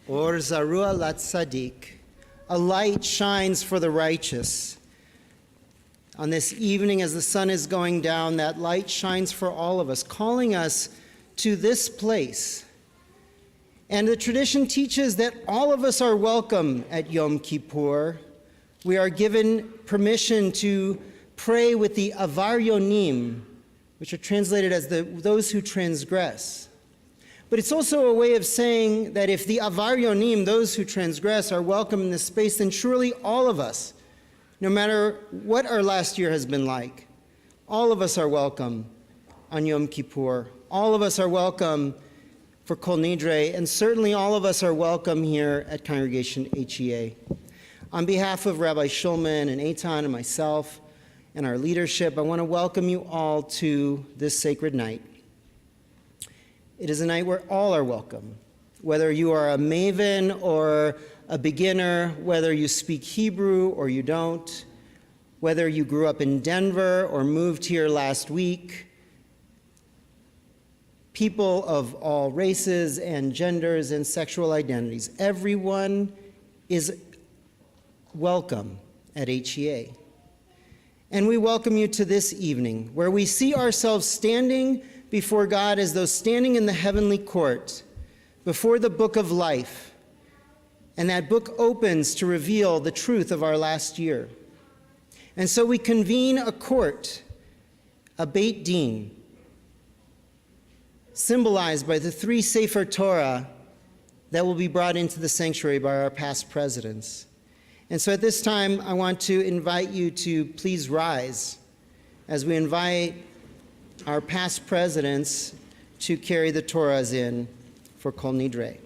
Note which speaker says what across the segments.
Speaker 1: Or zarua lat tzadik, a light shines for the righteous. On this evening, as the sun is going down, that light shines for all of us, calling us to this place. And the tradition teaches that all of us are welcome at Yom Kippur. We are given permission to pray with the avaryonim, which are translated as those who transgress. But it's also a way of saying that if the avaryonim, those who transgress, are welcome in this space, then surely all of us, no matter what our last year has been like, all of us are welcome on Yom Kippur. All of us are welcome for Kol Nidre, and certainly all of us are welcome here at Congregation HEA. On behalf of Rabbi Shulman and Eitan and myself and our leadership, I want to welcome you all to this sacred night. It is a night where all are welcome, whether you are a maven or a beginner, whether you speak Hebrew or you don't, whether you grew up in Denver or moved here last week. People of all races and genders and sexual identities, everyone is welcome at HEA. And we welcome you to this evening, where we see ourselves standing before God as though standing in the heavenly court, before the book of life. And that book opens to reveal the truth of our last year. And so we convene a court, a Beit Din, symbolized by the 3 Sefer Torah that will be brought into the sanctuary by our past presidents. And so at this time, I want to invite you to please rise as we invite our past presidents to carry the Torahs in for Kol Nidre.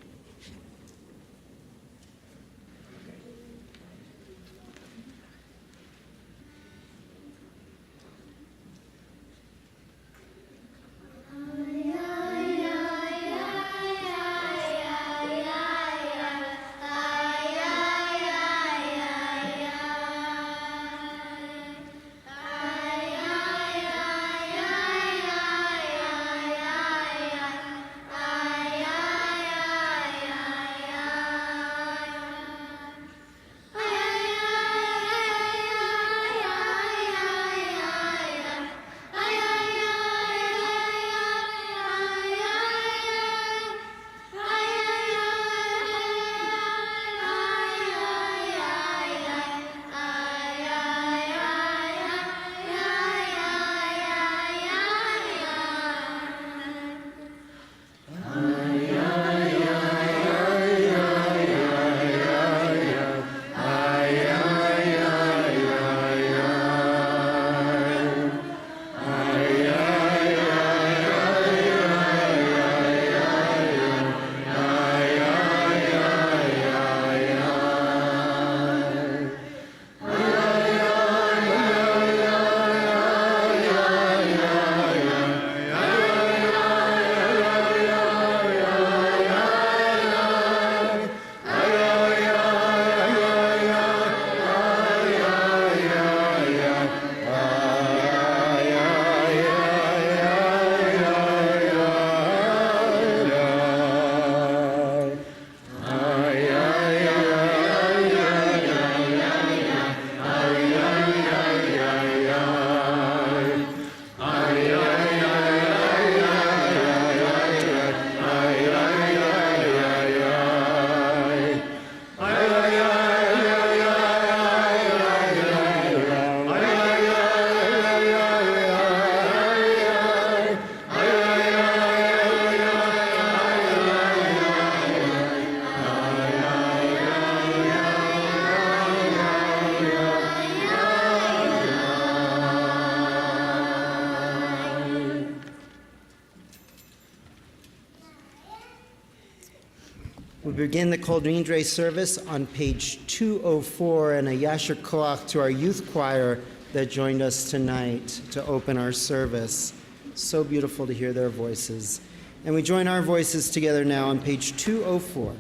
Speaker 1: We begin the Kol Nidre service on page 204, and a Yasher Koach to our youth choir that joined us tonight to open our service. So beautiful to hear their voices. And we join our voices together now on page 204.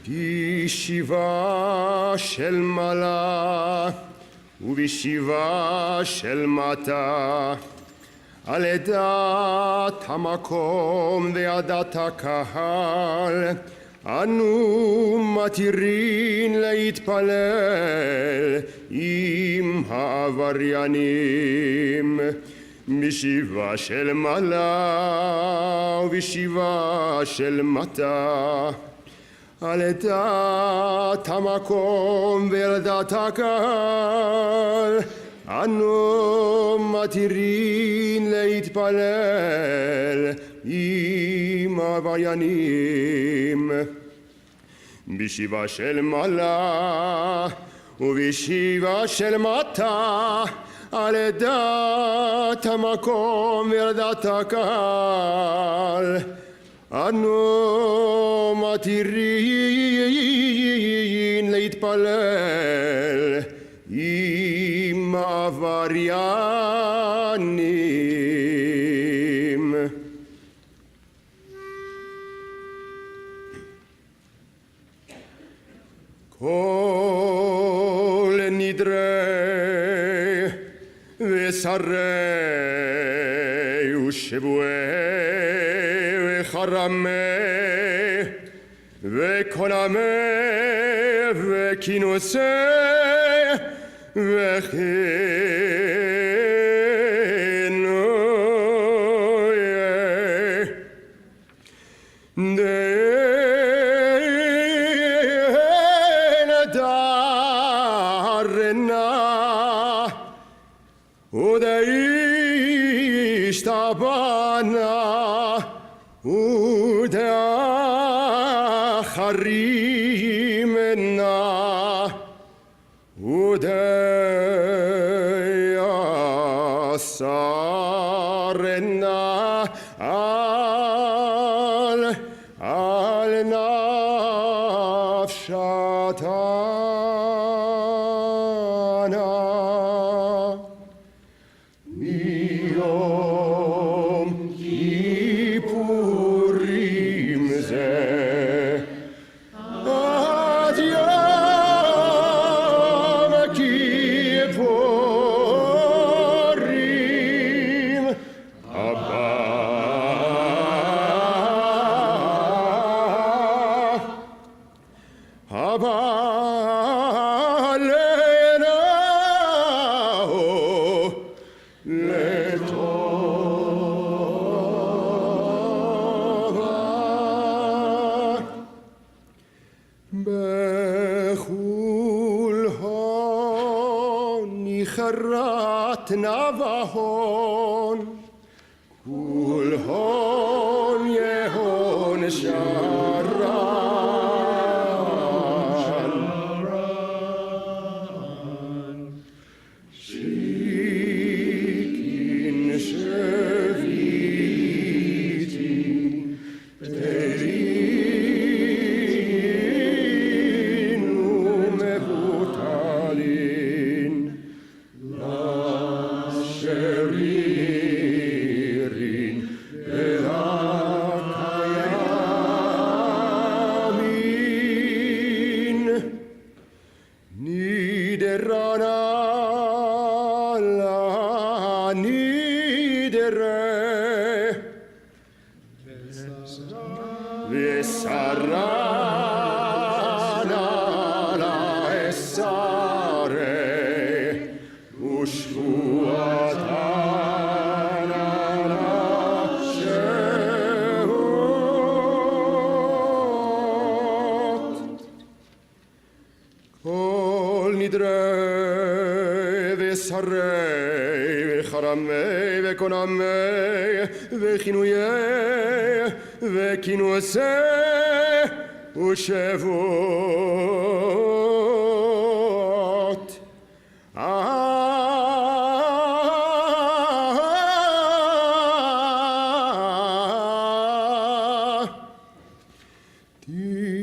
Speaker 2: בישיבה של מעלה ובישיבה של מטה על עדת המקום ועדת הקהל, אנו מתירים להתפלל עם העבריינים בשבעה של מעלה ובשבעה של מטה. על עדת המקום ועל עדת הקהל אנו מתירים להתפלל עם העבריינים בשבעה של מעלה ובשבעה של מטה. על עדת המקום ועל עדת הקהל אנו מתירים להתפלל עם העבריינים. כל נדרי ושרי ושבועי וחרמי וקונמי וכינוסי וכינוי דרנה ודאישתבנה ודאחרימנה ודאסרנה על נפשתנה. מיום כיפורים זה עד יום הכיפורים הבא עלינו לטובה. בחול הון נחרת נבהון, כול הון יהון שרן, שיקין שביתי פטרין ומבוטלין לשרירין ולקיימין. נידרנה לנידרה ושרנה לאסרה ושבועתנה לשהות. כל נדרי ושרי וחרמי וקונמי וכינויי וכינוסי ושבועות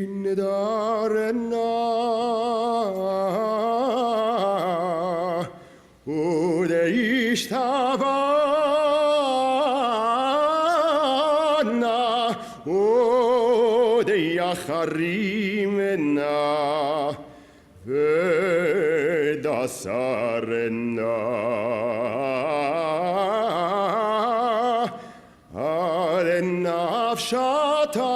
Speaker 2: תנדרנה ודאישתבנה ודאחרימנה ודסרנה נפשתנה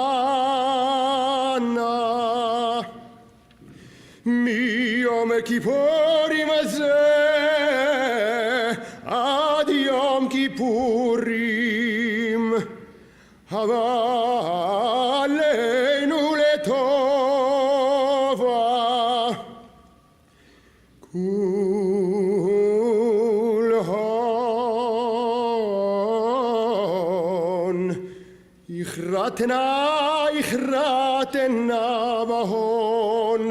Speaker 2: מיום הכיפורים הזה עד יום כיפורים הבא עלינו לטובה כול הון יכרתנה בהון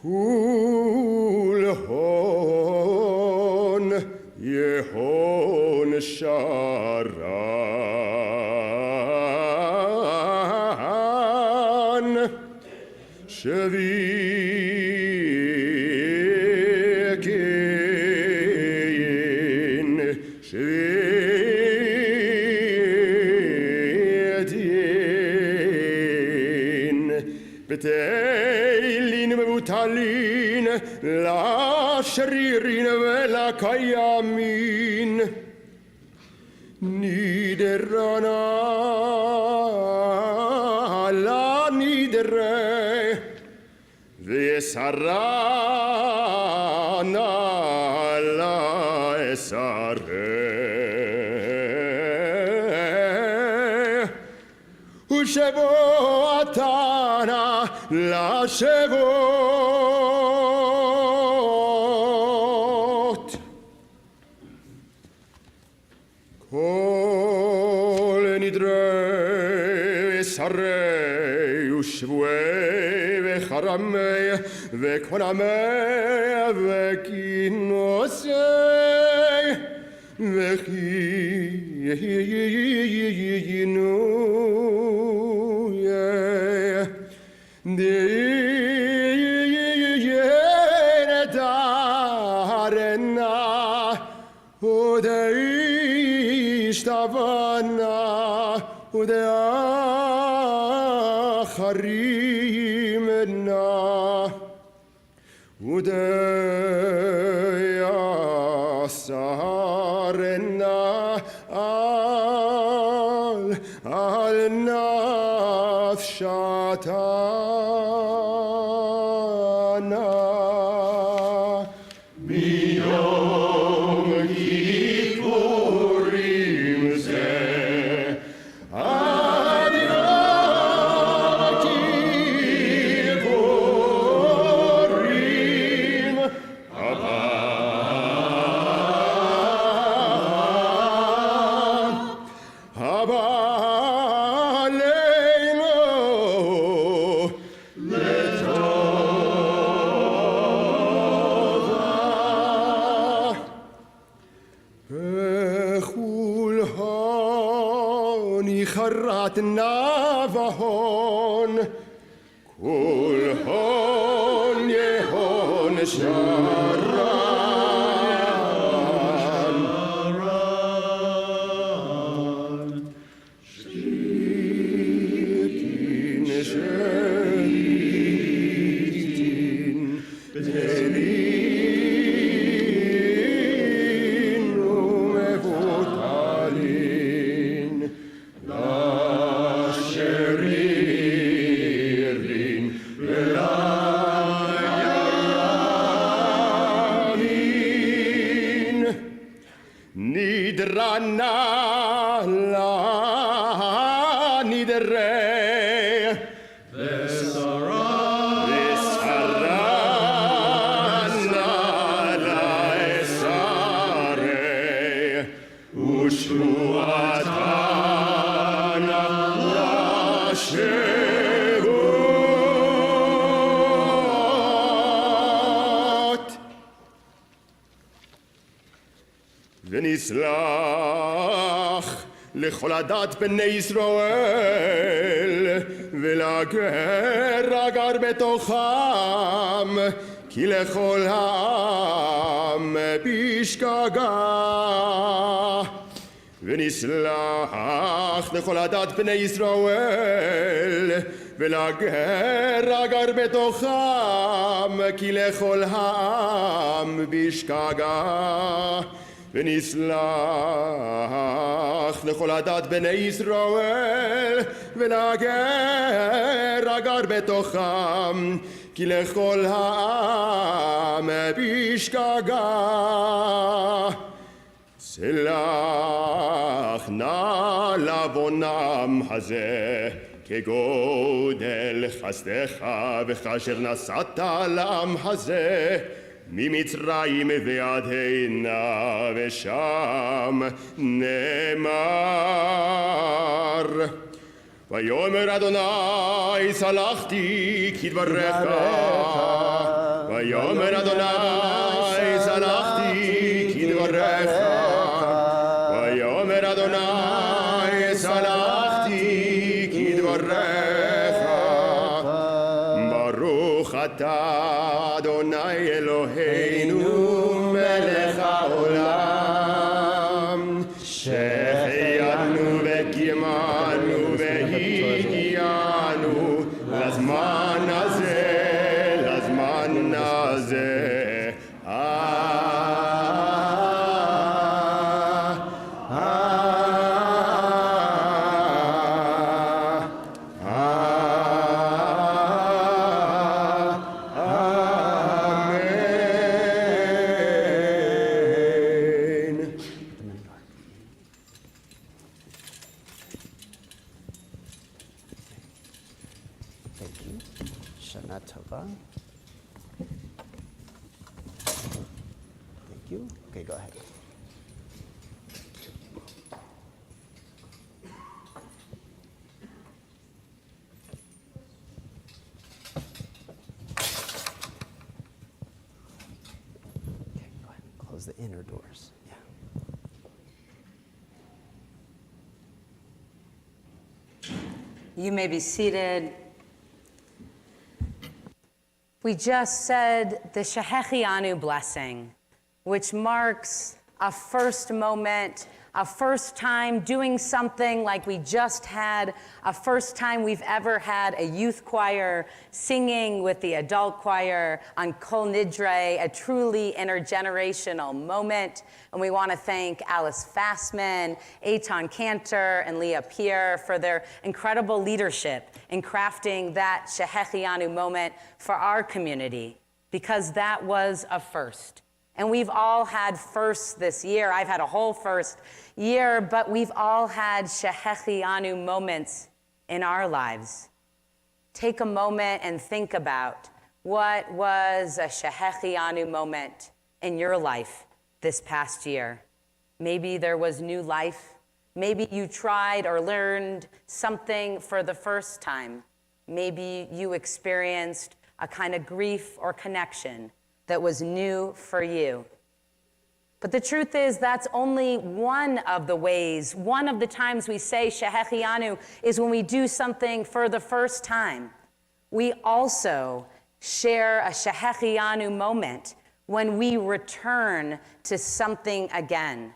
Speaker 2: כול הון יהון שרן שוויין שוויין בתהילין מבוטלין לשרירין ולקיימין נידרנה לנידרה ויסרנה לאסרה ושבועתנה לשבות Kol Nidre Services ושבועי וחרמי וקונמי וכינוסי וכינויי ודאישתבנה ודאחרימנה ודאסרנה על נפשתנה ביום כיפורים זה עד יום כיפורים הבא עלינו לטובה וכול הון יכרתנה בהון כול הון יהון שרן שתיקין שתיקין בטלין ומבוטלין לשרירין ולימין נידרנה לנידרה ושבועתנה לשבות ונסלח לכל עדת בני ישראל ולגר הגר בתוכם כי לכל העם בשגגה ונסלח לכל עדת בני ישראל ולגר הגר בתוכם כי לכל העם בשגגה ונסלח לכל עדת בני ישראל ולגר הגר בתוכם כי לכל העם בשגגה סלח נא לעוונם הזה כגודל חסדך וכאשר נסעת לעם הזה ממצרים ועד הנה ושם נאמר ויאמר אדוני סלחתי כדבריך ויאמר אדוני סלחתי כדבריך ויאמר אדוני סלחתי כדבריך ברוך אתה אדוני אלוהינו מלך העולם שהחיינו וקיימנו והגיענו לזמן הזה לזמן הזה
Speaker 1: Thank you. Okay, go ahead. Okay, go ahead. Close the inner doors. Yeah.
Speaker 3: You may be seated. We just said the Shehechianu blessing, which marks a first moment, a first time doing something like we just had, a first time we've ever had a youth choir singing with the adult choir on Kol Nidre, a truly intergenerational moment. And we want to thank Alice Fassman, Eitan Cantor, and Leah Pierre for their incredible leadership in crafting that Shehechianu moment for our community, because that was a first. And we've all had firsts this year. I've had a whole first year, but we've all had Shehechianu moments in our lives. Take a moment and think about what was a Shehechianu moment in your life this past year. Maybe there was new life. Maybe you tried or learned something for the first time. Maybe you experienced a kind of grief or connection that was new for you. But the truth is that's only one of the ways, one of the times we say Shehechianu is when we do something for the first time. We also share a Shehechianu moment when we return to something again.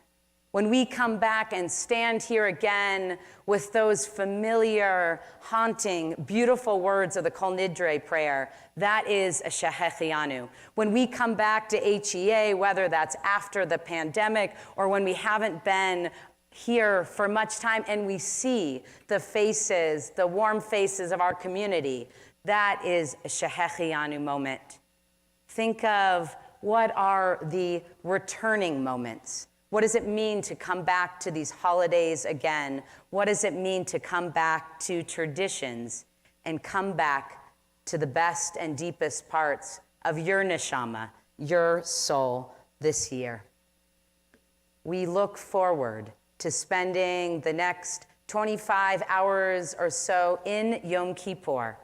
Speaker 3: When we come back and stand here again with those familiar, haunting, beautiful words of the Kol Nidre prayer, that is a Shehechianu. When we come back to HEA, whether that's after the pandemic or when we haven't been here for much time and we see the faces, the warm faces of our community, that is a Shehechianu moment. Think of what are the returning moments. What does it mean to come back to these holidays again? What does it mean to come back to traditions and come back to the best and deepest parts of your neshama, your soul this year? We look forward to spending the next 25 hours or so in Yom Kippur,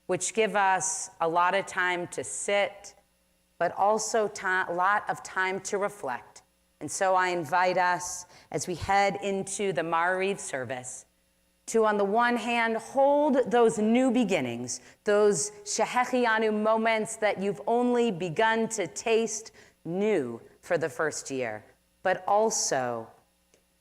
Speaker 3: which give us a lot of time to sit, but also a lot of time to reflect. And so I invite us, as we head into the Ma'ariv service, to, on the one hand, hold those new beginnings, those Shehechianu moments that you've only begun to taste new for the first year, but also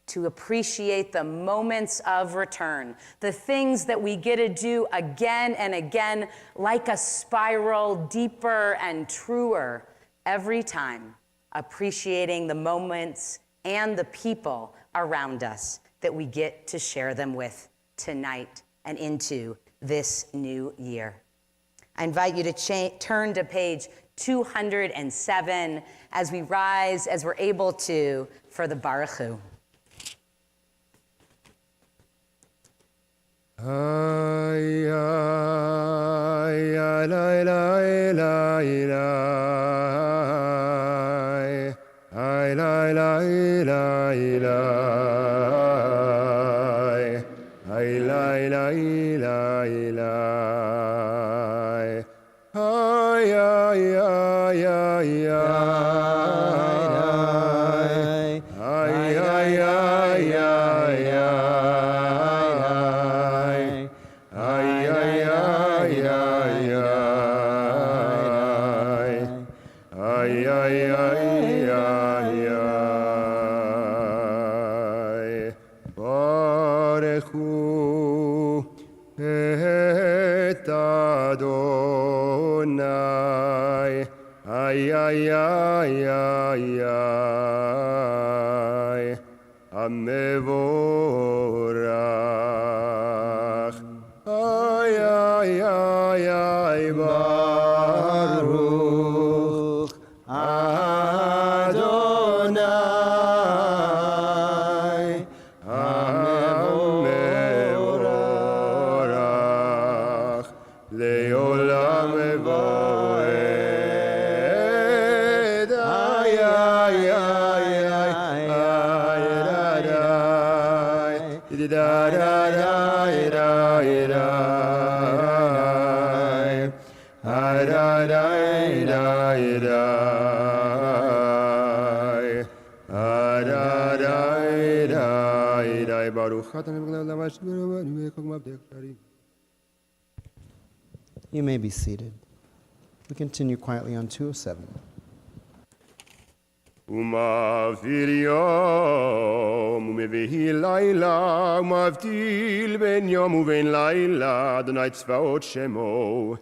Speaker 3: to appreciate the moments of return, the things that we get to do again and again, like a spiral, deeper and truer every time. Appreciating the moments and the people around us that we get to share them with tonight and into this new year. I invite you to turn to page 207 as we rise, as we're able to, for the Baruch Hu.
Speaker 2: Ay, ay, ay, lay, lay, lay, lay. Ay, lay, lay, lay, lay. Ay, lay, lay, lay, lay. Ay, ay, ay, ay, ay. Ay, ay, ay, ay, Ay, ay, ay, ay, ay, Amevorach. Ay, ay, ay, ay, Baruch Adonai. Amevorach leolam evoed.
Speaker 1: You may be seated. We continue quietly on 207.
Speaker 2: ומעביר יום ומביא לילה ומבדיל בין יום ובין לילה אדוני צבאות שמו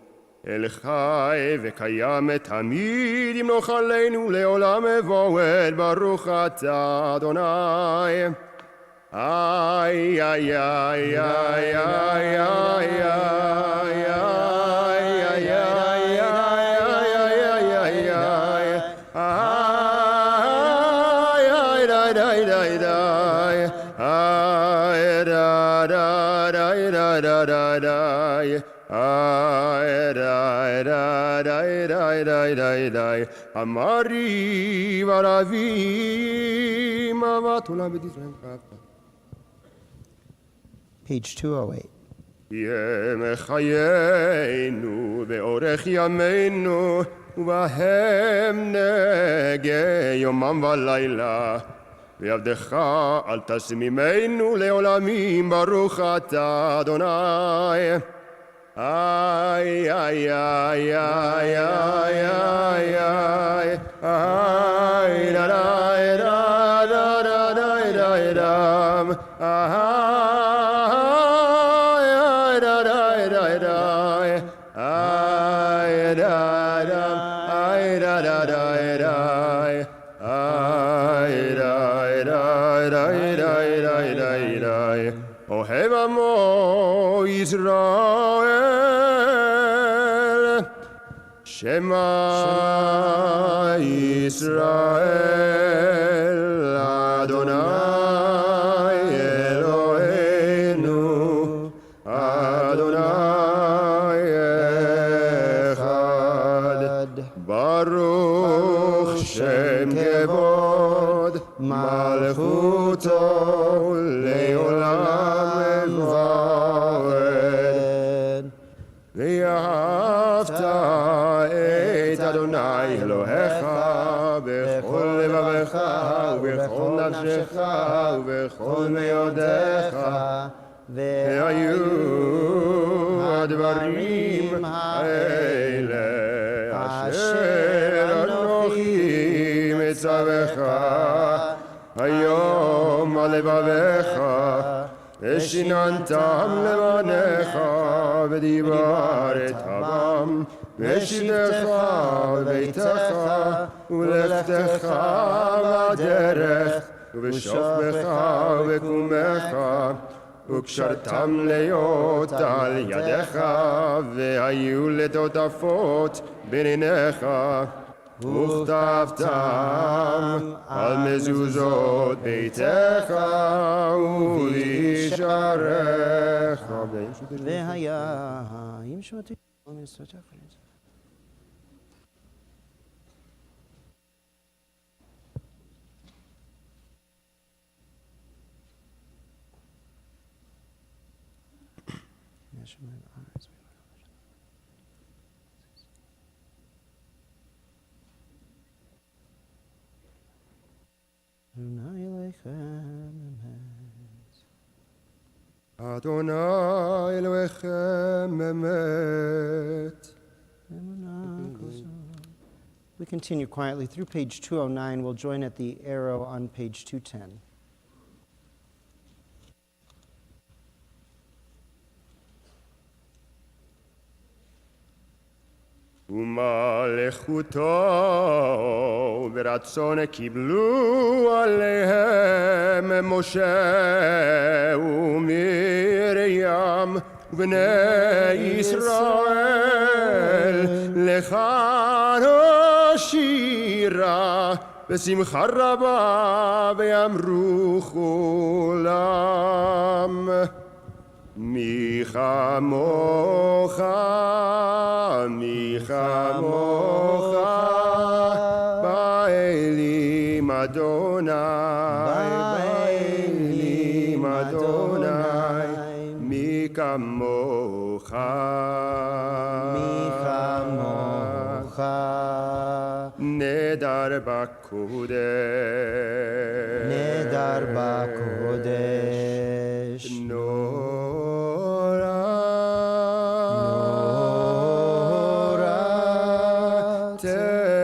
Speaker 2: אל חי וקיים תמיד ימלוך עלינו לעולם מבועד ברוך אתה אדוני איי איי איי איי איי איי Amari varavim avatula b'dizraim kafta.
Speaker 1: Page 208.
Speaker 2: יהיה מחיינו באורך ימינו ובהם נגה יומם ולילה ויעבדך אל תשמימנו לעולמים ברוך אתה אדוני איי איי איי איי איי איי איי לה לה לה לה לה לה לה אוהב עמו ישראל שמע ישראל אדוני אלוהינו אדוני אחד ברוך שם כבוד מלכותו לעולם ועד ואהבת את אדוני אלוהיך בכל לבבך ובכל נפשך ובכל מאודיך והיו הדברים האלה אשר אנוכי מצווך היום על לבביך ושיננתם לבניך ודיברת בם ושבתך וביתך ולכתך בדרך ובשוכבך וקומך, וקשרתם להיות על ידיך, והיו לטוטפות בין עיניך, וכתבתם על מזוזות ביתך ובשעריך.
Speaker 1: והיה עם שמתי
Speaker 2: Adonai Elohechem emet.
Speaker 1: We continue quietly through page 209. We'll join at the arrow on page 210.
Speaker 2: ומלכותו ברצון קיבלו עליהם משה ומרים ובני ישראל לכאן הושירה בשמחה רבה ויאמרו כולם מי כמוך מי כמוך באלים אדוני באלים אדוני מי כמוך נדר בקודש נורא תהילות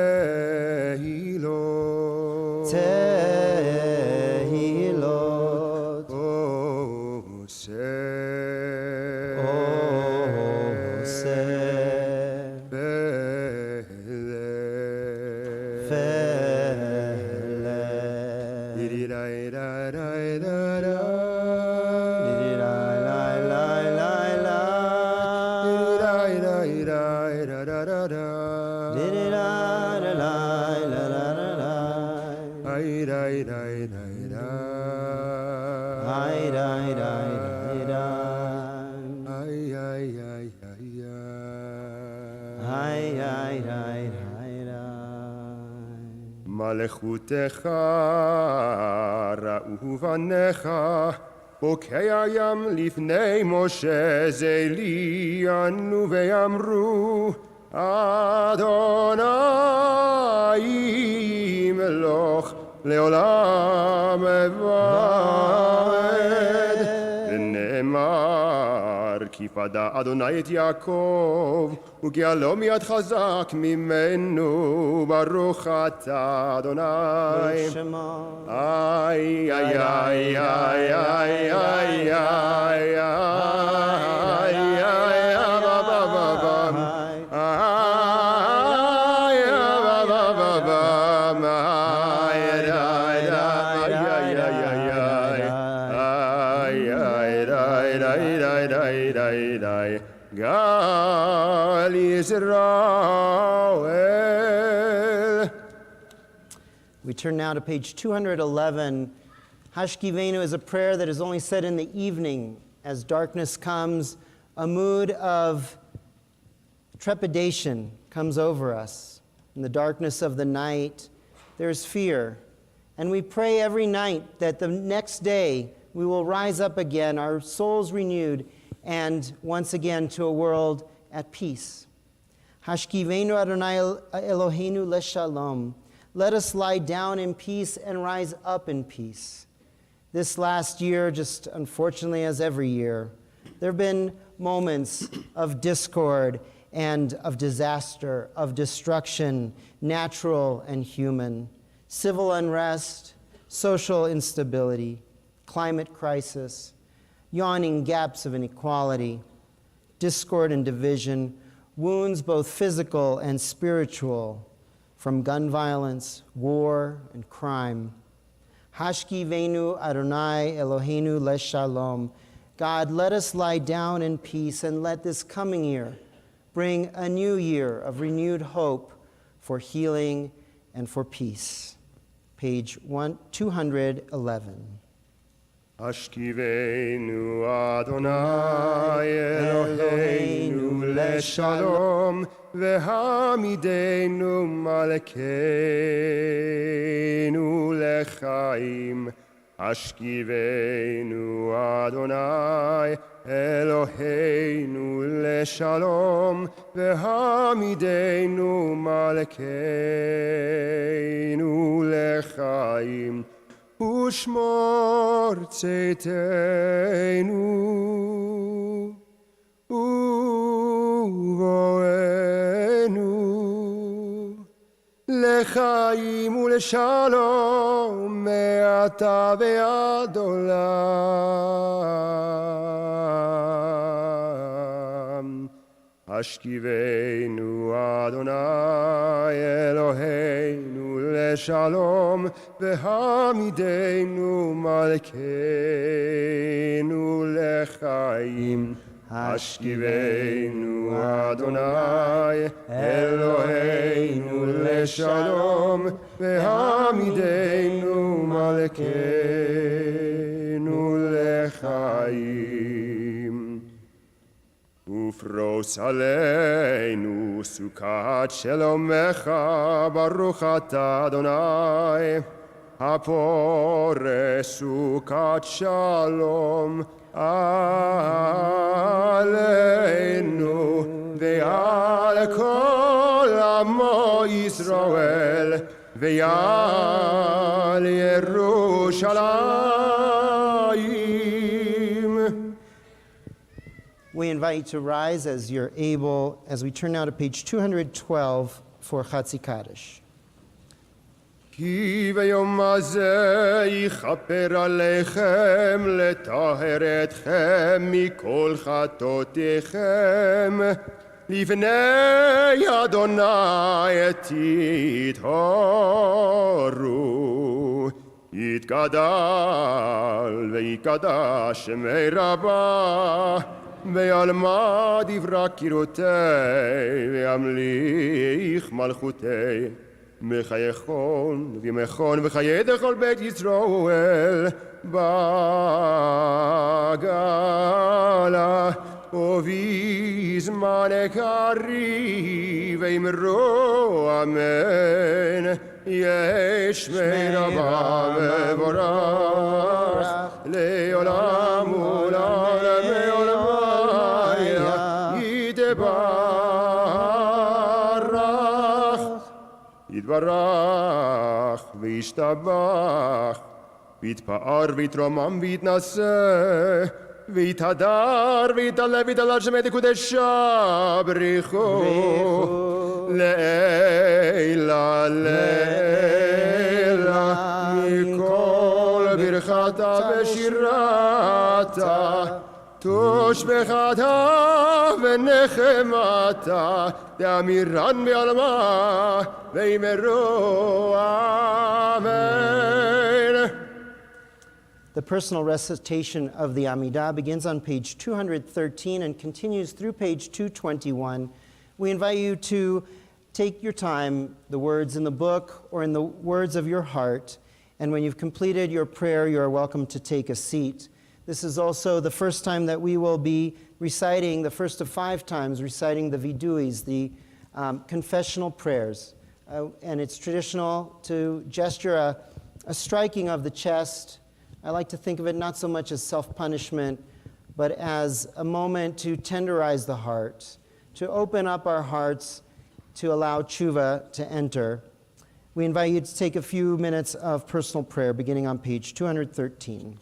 Speaker 2: מלכותך ראו בניך בוקע ים לפני משה זלי ענו ואמרו אדוני ימלוך לעולם ועד ונאמר כי פדה אדוני את יעקב וגאלו מיד חזק ממנו ברוך אתה אדוני איי איי איי איי איי איי איי God Israel.
Speaker 1: We turn now to page 211. Hashkivenu is a prayer that is only said in the evening as darkness comes. A mood of trepidation comes over us. In the darkness of the night, there's fear. And we pray every night that the next day we will rise up again, our souls renewed, and once again to a world at peace. Hashkivenu Adonai Eloheinu leshalom. Let us lie down in peace and rise up in peace. This last year, just unfortunately as every year, there have been moments of discord and of disaster, of destruction, natural and human, civil unrest, social instability, climate crisis, yawning gaps of inequality, discord and division, wounds both physical and spiritual from gun violence, war, and crime. Hashkivenu Adonai Eloheinu leshalom. God, let us lie down in peace, and let this coming year bring a new year of renewed hope for healing and for peace. Page 211.
Speaker 2: Ashkivenu Adonai Eloheinu leshalom vehamidenu malkeinu lechaim. Ashkivenu Adonai Eloheinu leshalom vehamidenu malkeinu lechaim. Ushmor tzeitenu uvoenu lechaim uleshalom me'ata ve'ad olam. Ashkivenu Adonai Eloheinu leshalom vehamidenu malkeinu lechaim. Ashkivenu Adonai Eloheinu leshalom vehamidenu malkeinu lechaim. Ufros aleinu sukat shelomecha baruch ata Adonai hapore sukat shalom aleinu ve'al kol amo Yisrael ve'al Yerushalayim.
Speaker 1: We invite you to rise as you're able, as we turn now to page 212 for Chatzi Kaddish.
Speaker 2: כי ביום הזה יכפר עליכם לטהר אתכם מכל חטאותיכם לפני אדוני תטהרו יתגדל ויקדש שמי רבה ויעלמה דברה קירותי וימליך מלכותי מחייכון ומכון וחיי דכל בית ישראל בגלה ובזמן קריב ואמרו אמן יש שמי רבה מבורך לעולם ולעולמי עולמי יתברך וישתבח ויתפאר ויתרומם ויתנשא ויתהדר ויתעלה ויתעלה שמי דקודשה בריחו לעילה לעילה מכל ברכתה ושירתה תושבחתה ונחמתה דאמירן בעלמה ואמרו אמן.
Speaker 1: The personal recitation of the Amidah begins on page 213 and continues through page 221. We invite you to take your time, the words in the book or in the words of your heart, and when you've completed your prayer, you are welcome to take a seat. This is also the first time that we will be reciting, the first of 5 times, reciting the viduis, the confessional prayers. And it's traditional to gesture a striking of the chest. I like to think of it not so much as self-punishment, but as a moment to tenderize the heart, to open up our hearts, to allow tshuva to enter. We invite you to take a few minutes of personal prayer, beginning on page 213.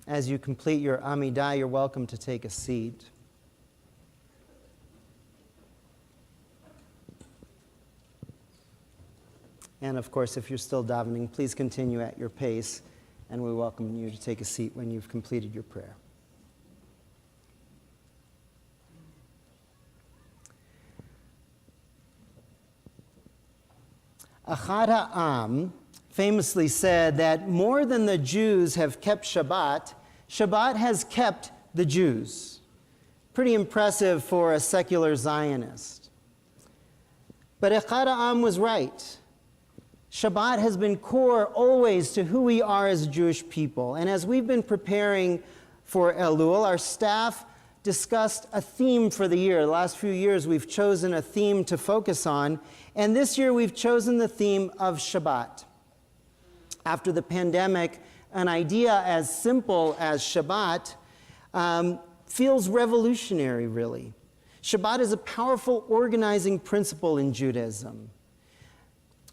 Speaker 1: As you complete your Amidah, you're welcome to take a seat. And of course, if you're still davening, please continue at your pace, and we welcome you to take a seat when you've completed your prayer. Achad Ha'am famously said that more than the Jews have kept Shabbat, Shabbat has kept the Jews. Pretty impressive for a secular Zionist. But Achad Ha'am was right. Shabbat has been core always to who we are as a Jewish people. And as we've been preparing for Elul, our staff discussed a theme for the year. The last few years we've chosen a theme to focus on, and this year we've chosen the theme of Shabbat. After the pandemic, an idea as simple as Shabbat feels revolutionary, really. Shabbat is a powerful organizing principle in Judaism.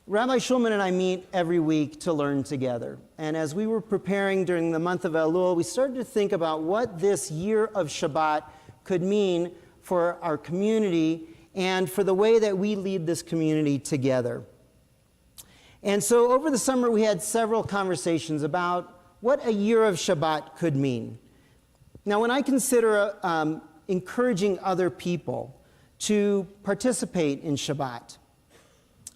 Speaker 1: Rabbi Shulman and I meet every week to learn together. And as we were preparing during the month of Elul, we started to think about what this year of Shabbat could mean for our community and for the way that we lead this community together. And so over the summer, we had several conversations about what a year of Shabbat could mean. Now, when I consider encouraging other people to participate in Shabbat,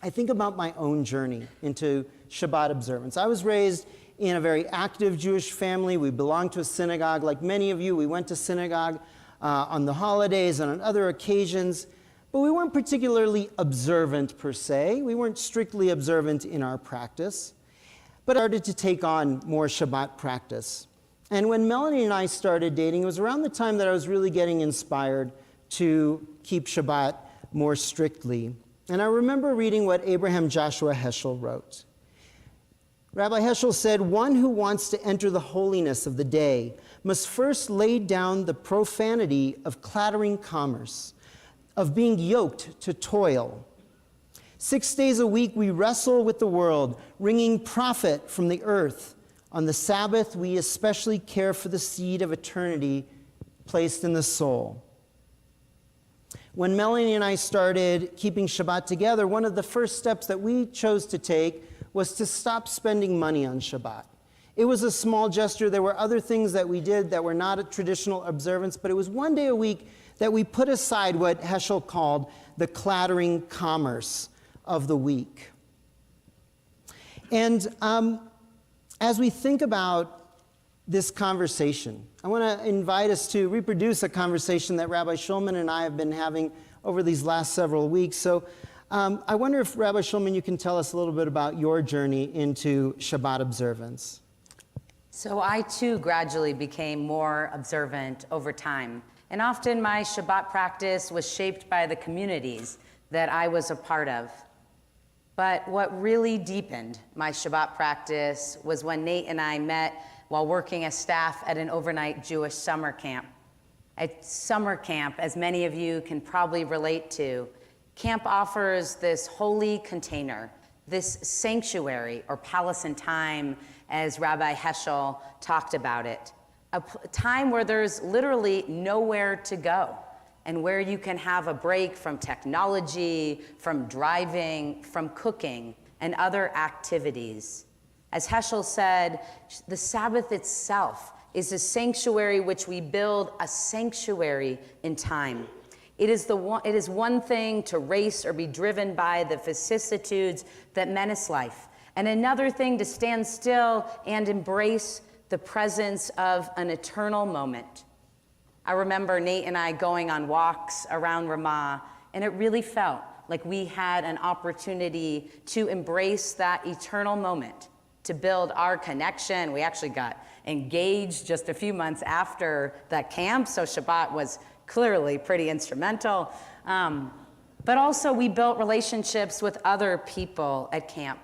Speaker 1: I think about my own journey into Shabbat observance. I was raised in a very active Jewish family. We belonged to a synagogue. Like many of you, we went to synagogue on the holidays and on other occasions, but we weren't particularly observant per se. We weren't strictly observant in our practice, but I started to take on more Shabbat practice. And when Melanie and I started dating, it was around the time that I was really getting inspired to keep Shabbat more strictly. And I remember reading what Abraham Joshua Heschel wrote. Rabbi Heschel said, "One who wants to enter the holiness of the day must first lay down the profanity of clattering commerce, of being yoked to toil. 6 days a week we wrestle with the world, wringing profit from the earth. On the Sabbath we especially care for the seed of eternity placed in the soul." When Melanie and I started keeping Shabbat together, one of the first steps that we chose to take was to stop spending money on Shabbat. It was a small gesture. There were other things that we did that were not a traditional observance, but it was one day a week that we put aside what Heschel called the clattering commerce of the week. And as we think about this conversation, I want to invite us to reproduce a conversation that Rabbi Shulman and I have been having over these last several weeks. So I wonder if, Rabbi Shulman, you can tell us a little bit about your journey into Shabbat observance.
Speaker 3: So I too gradually became more observant over time. And often my Shabbat practice was shaped by the communities that I was a part of. But what really deepened my Shabbat practice was when Nate and I met while working as staff at an overnight Jewish summer camp. At summer camp, as many of you can probably relate to, camp offers this holy container, this sanctuary or palace in time, as Rabbi Heschel talked about it, a time where there's literally nowhere to go, and where you can have a break from technology, from driving, from cooking, and other activities. As Heschel said, the Sabbath itself is a sanctuary which we build a sanctuary in time. It is one thing to race or be driven by the vicissitudes that menace life, and another thing to stand still and embrace the presence of an eternal moment. I remember Nate and I going on walks around Ramah, and it really felt like we had an opportunity to embrace that eternal moment, to build our connection. We actually got engaged just a few months after that camp, so Shabbat was clearly pretty instrumental. But also we built relationships with other people at camp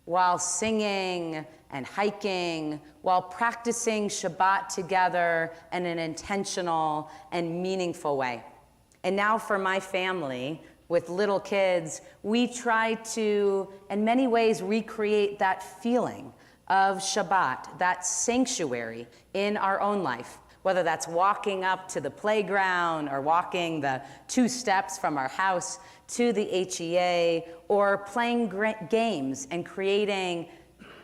Speaker 3: while singing and hiking, while practicing Shabbat together in an intentional and meaningful way. And now for my family with little kids, we try to, in many ways, recreate that feeling of Shabbat, that sanctuary in our own life, whether that's walking up to the playground or walking the 2 steps from our house to the HEA, or playing games and creating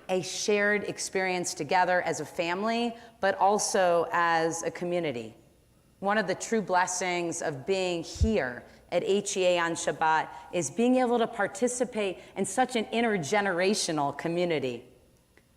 Speaker 3: a shared experience together as a family, but also as a community. One of the true blessings of being here at HEA on Shabbat is being able to participate in such an intergenerational community.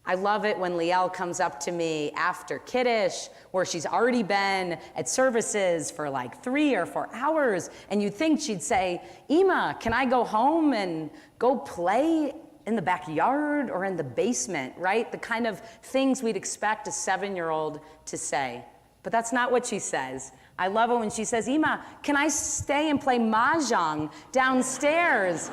Speaker 3: I love it when Liel comes up to me after Kiddush, where she's already been at services for like 3 or 4 hours, and you'd think she'd say, "Ima, can I go home and go play in the backyard or in the basement," right? The kind of things we'd expect a 7-year-old to say. But that's not what she says. I love it when she says, "Ima, can I stay and play mahjong downstairs?"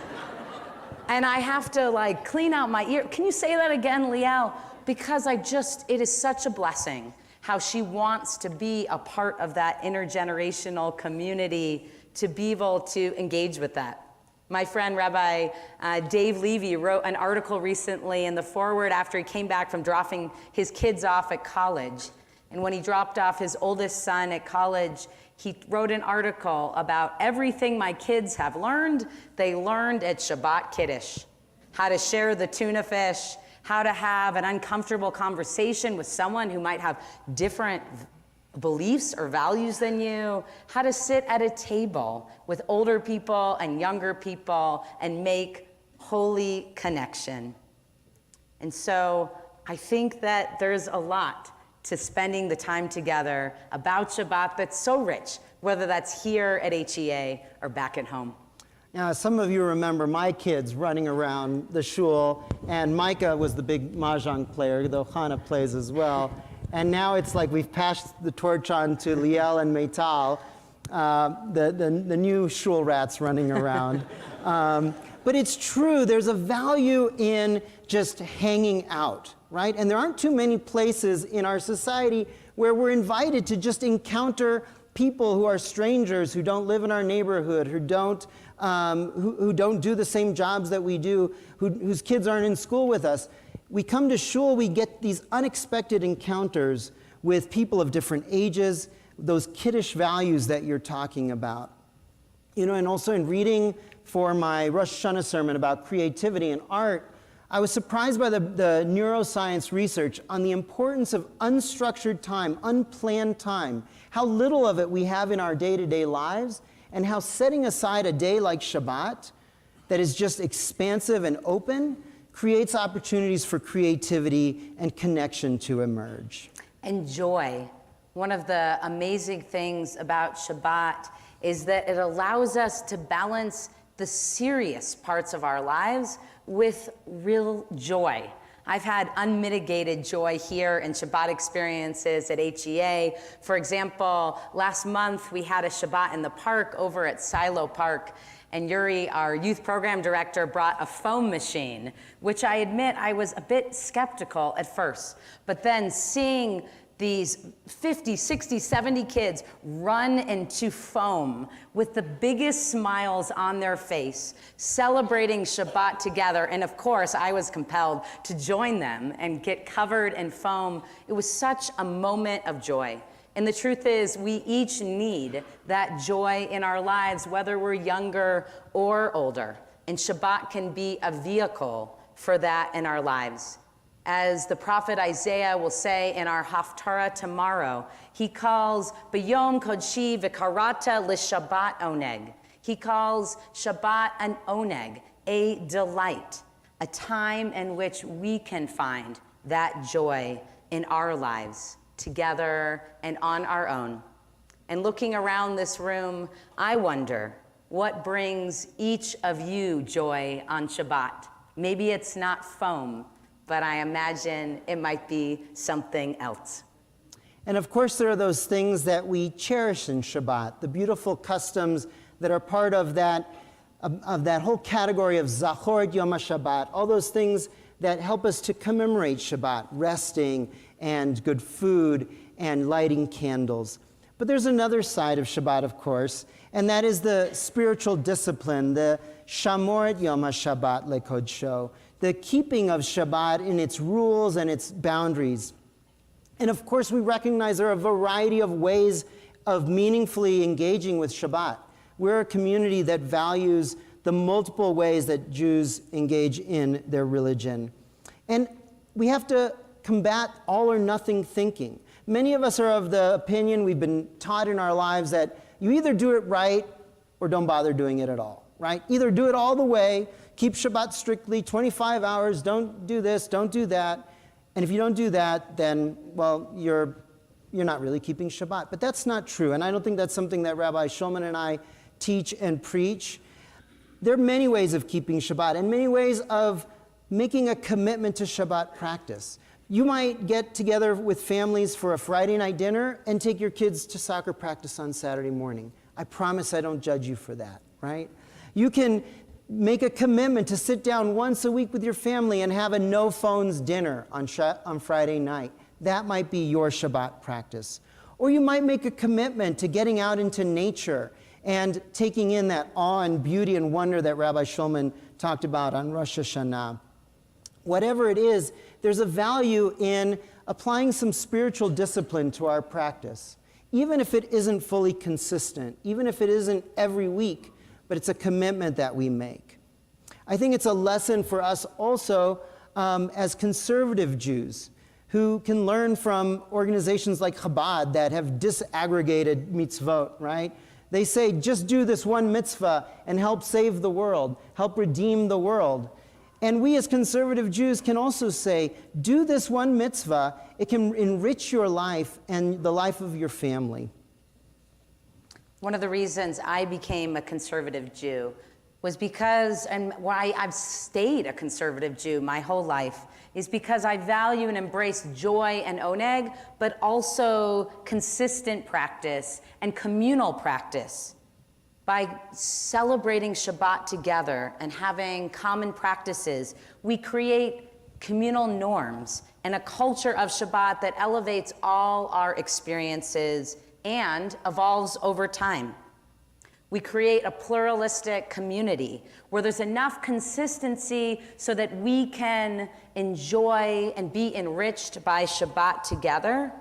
Speaker 3: And I have to like clean out my ear. Can you say that again, Liel? Because it is such a blessing how she wants to be a part of that intergenerational community, to be able to engage with that. My friend Rabbi Dave Levy wrote an article recently in the foreword after he came back from dropping his kids off at college. And when he dropped off his oldest son at college, he wrote an article about everything my kids have learned, they learned at Shabbat Kiddush. How to share the tuna fish, how to have an uncomfortable conversation with someone who might have different beliefs or values than you, how to sit at a table with older people and younger people and make holy connection. And so I think that there's a lot to spending the time together about Shabbat that's so rich, whether that's here at HEA or back at home.
Speaker 1: Now, some of you remember my kids running around the shul, and Micah was the big mahjong player, though Hannah plays as well. And now it's like we've passed the torch on to Liel and Meital, the new shul rats running around. But it's true, there's a value in just hanging out, right? And there aren't too many places in our society where we're invited to just encounter people who are strangers, who don't live in our neighborhood, who don't do the same jobs that we do, whose kids aren't in school with us. We come to shul, we get these unexpected encounters with people of different ages, those kiddush values that you're talking about. You know, and also in reading for my Rosh Hashanah sermon about creativity and art, I was surprised by the neuroscience research on the importance of unstructured time, unplanned time, how little of it we have in our day-to-day lives, and how setting aside a day like Shabbat that is just expansive and open creates opportunities for creativity and connection to emerge.
Speaker 3: And joy. One of the amazing things about Shabbat is that it allows us to balance the serious parts of our lives with real joy. I've had unmitigated joy here in Shabbat experiences at HEA. For example, last month we had a Shabbat in the park over at Silo Park, and Yuri, our youth program director, brought a foam machine, which I admit I was a bit skeptical at first. But then seeing these 50, 60, 70 kids run into foam with the biggest smiles on their face, celebrating Shabbat together. And of course, I was compelled to join them and get covered in foam. It was such a moment of joy. And the truth is, we each need that joy in our lives, whether we're younger or older. And Shabbat can be a vehicle for that in our lives. As the prophet Isaiah will say in our Haftarah tomorrow, he calls B'yom Kodshi V'karata L'Shabbat Oneg. He calls Shabbat an oneg, a delight, a time in which we can find that joy in our lives, together and on our own. And looking around this room, I wonder what brings each of you joy on Shabbat. Maybe it's not foam, but I imagine it might be something else.
Speaker 1: And of course, there are those things that we cherish in Shabbat, the beautiful customs that are part of that whole category of Zachor et Yom HaShabbat, all those things that help us to commemorate Shabbat, resting and good food and lighting candles. But there's another side of Shabbat, of course, and that is the spiritual discipline, the Shamor et Yom HaShabbat lekodsho, the keeping of Shabbat in its rules and its boundaries. And of course, we recognize there are a variety of ways of meaningfully engaging with Shabbat. We're a community that values the multiple ways that Jews engage in their religion. And we have to combat all or nothing thinking. Many of us are of the opinion, we've been taught in our lives, that you either do it right or don't bother doing it at all, right? Either do it all the way, keep Shabbat strictly, 25 hours, don't do this, don't do that. And if you don't do that, then, well, you're not really keeping Shabbat. But that's not true, and I don't think that's something that Rabbi Shulman and I teach and preach. There are many ways of keeping Shabbat and many ways of making a commitment to Shabbat practice. You might get together with families for a Friday night dinner and take your kids to soccer practice on Saturday morning. I promise I don't judge you for that, right? You can make a commitment to sit down once a week with your family and have a no phones dinner on Friday night. That might be your Shabbat practice. Or you might make a commitment to getting out into nature and taking in that awe and beauty and wonder that Rabbi Shulman talked about on Rosh Hashanah. Whatever it is, there's a value in applying some spiritual discipline to our practice, even if it isn't fully consistent, even if it isn't every week, but it's a commitment that we make. I think it's a lesson for us also as conservative Jews who can learn from organizations like Chabad that have disaggregated mitzvot, right? They say, just do this one mitzvah and help save the world, help redeem the world. And we as conservative Jews can also say, do this one mitzvah, it can enrich your life and the life of your family.
Speaker 3: One of the reasons I became a conservative Jew was because, and why I've stayed a conservative Jew my whole life, is because I value and embrace joy and oneg, but also consistent practice and communal practice. By celebrating Shabbat together and having common practices, we create communal norms and a culture of Shabbat that elevates all our experiences and evolves over time. We create a pluralistic community where there's enough consistency so that we can enjoy and be enriched by Shabbat together,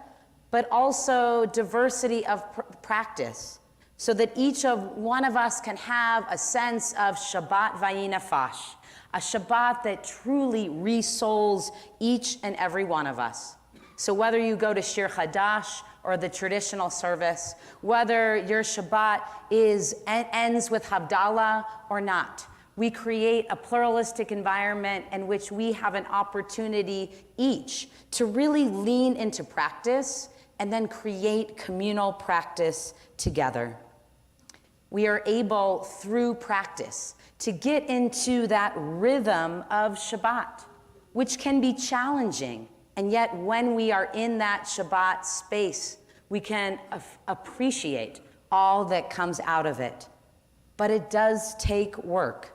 Speaker 3: but also diversity of practice, so that each one of us can have a sense of Shabbat vayinafash, a Shabbat that truly re-souls each and every one of us. So whether you go to Shir Chadash or the traditional service, whether your Shabbat ends with Havdalah or not, we create a pluralistic environment in which we have an opportunity each to really lean into practice and then create communal practice together. We are able, through practice, to get into that rhythm of Shabbat, which can be challenging. And yet, when we are in that Shabbat space, we can appreciate all that comes out of it. but it does take work.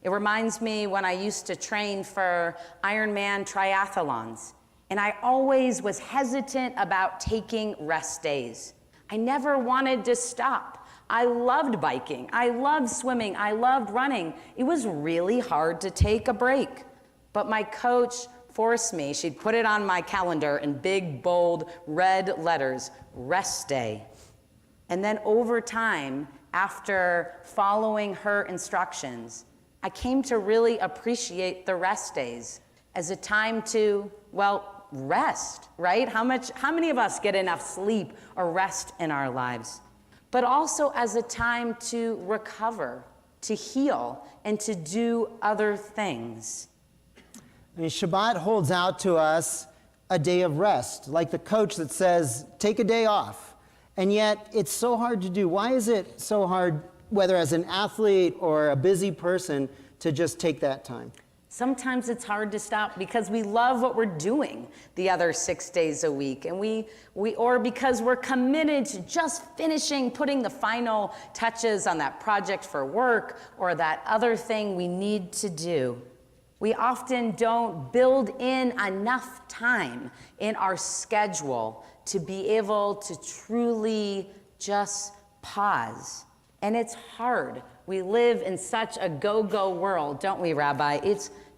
Speaker 3: It reminds me when I used to train for Ironman triathlons, and I always was hesitant about taking rest days. I never wanted to stop. I loved biking, I loved swimming, I loved running. It was really hard to take a break. But my coach forced me, she'd put it on my calendar in big, bold, red letters, rest day. And then over time, after following her instructions, I came to really appreciate the rest days as a time to, well, rest, right? How many of us get enough sleep or rest in our lives? But also as a time to recover, to heal, and to do other things.
Speaker 1: I mean, Shabbat holds out to us a day of rest, like the coach that says, take a day off. And yet, it's so hard to do. Why is it so hard, whether as an athlete or a busy person, to just take that time?
Speaker 3: Sometimes it's hard to stop because we love what we're doing the other 6 days a week, and or because we're committed to just finishing, putting the final touches on that project for work or that other thing we need to do. We often don't build in enough time in our schedule to be able to truly just pause. And it's hard. We live in such a go-go world, don't we, Rabbi?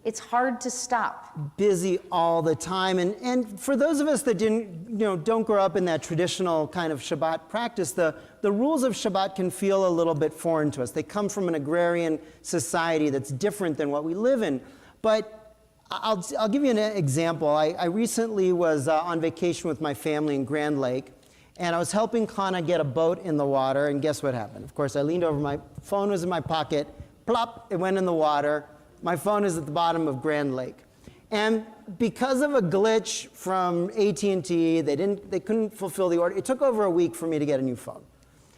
Speaker 3: It's hard to stop.
Speaker 1: Busy all the time. And for those of us that don't grow up in that traditional kind of Shabbat practice, the rules of Shabbat can feel a little bit foreign to us. They come from an agrarian society that's different than what we live in. But I'll give you an example. I recently was on vacation with my family in Grand Lake, and I was helping Kana get a boat in the water, and guess what happened? Of course, I leaned over, my phone was in my pocket, plop, it went in the water. My phone is at the bottom of Grand Lake. And because of a glitch from AT&T, they couldn't fulfill the order. It took over a week for me to get a new phone.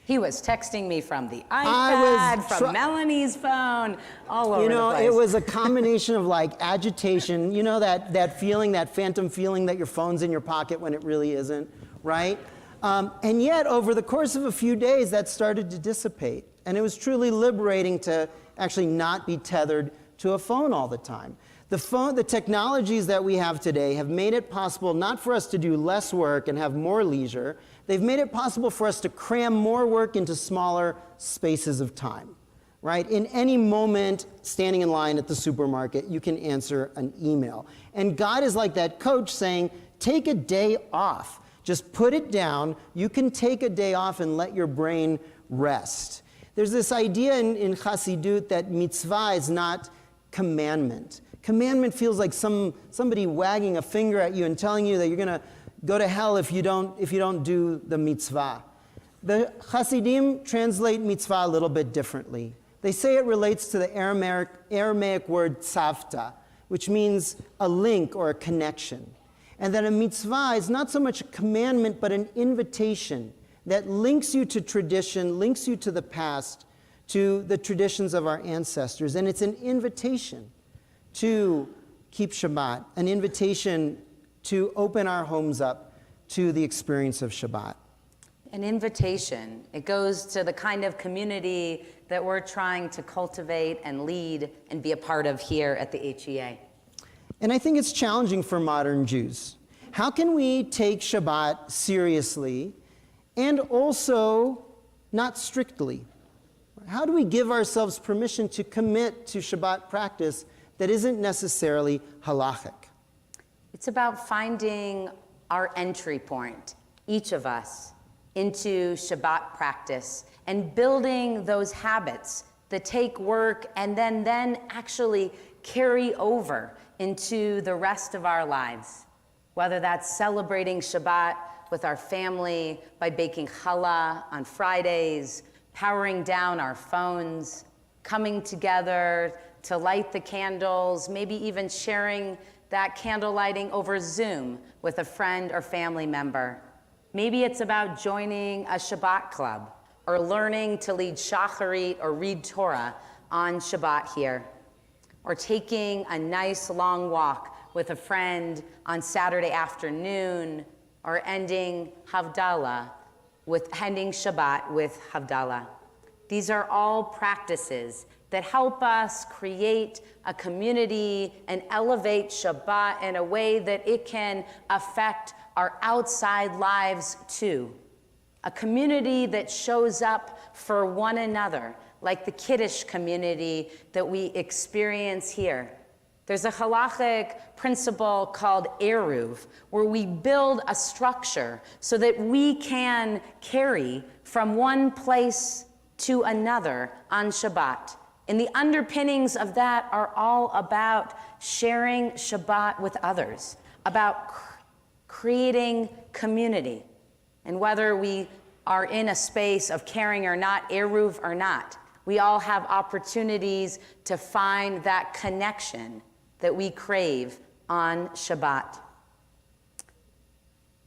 Speaker 3: He was texting me from the iPad, from Melanie's phone, all over the place.
Speaker 1: It was a combination of like agitation, that feeling, that phantom feeling that your phone's in your pocket when it really isn't, right? And yet, over the course of a few days, that started to dissipate. And it was truly liberating to actually not be tethered to a phone all the time. The technologies that we have today have made it possible not for us to do less work and have more leisure. They've made it possible for us to cram more work into smaller spaces of time, right? In any moment, standing in line at the supermarket, you can answer an email. And God is like that coach saying, take a day off. Just put it down. You can take a day off and let your brain rest. There's this idea in Chassidut that mitzvah is not commandment. Commandment feels like somebody wagging a finger at you and telling you that you're going to go to hell if you don't do the mitzvah. The Hasidim translate mitzvah a little bit differently. They say it relates to the Aramaic word tzavta, which means a link or a connection. And that a mitzvah is not so much a commandment, but an invitation that links you to tradition, links you to the past, to the traditions of our ancestors. And it's an invitation to keep Shabbat, an invitation to open our homes up to the experience of Shabbat.
Speaker 3: An invitation. It goes to the kind of community that we're trying to cultivate and lead and be a part of here at the HEA.
Speaker 1: And I think it's challenging for modern Jews. How can we take Shabbat seriously and also not strictly? How do we give ourselves permission to commit to Shabbat practice that isn't necessarily halachic?
Speaker 3: It's about finding our entry point, each of us, into Shabbat practice and building those habits that take work and then actually carry over into the rest of our lives. Whether that's celebrating Shabbat with our family by baking challah on Fridays, powering down our phones, coming together to light the candles, maybe even sharing that candle lighting over Zoom with a friend or family member. Maybe it's about joining a Shabbat club or learning to lead Shacharit or read Torah on Shabbat here, or taking a nice long walk with a friend on Saturday afternoon, or ending Havdalah ending Shabbat with Havdalah. These are all practices that help us create a community and elevate Shabbat in a way that it can affect our outside lives too. A community that shows up for one another, like the Kiddush community that we experience here. There's a halachic principle called Eruv, where we build a structure so that we can carry from one place to another on Shabbat. And the underpinnings of that are all about sharing Shabbat with others, about creating community. And whether we are in a space of caring or not, Eruv or not, we all have opportunities to find that connection that we crave on Shabbat.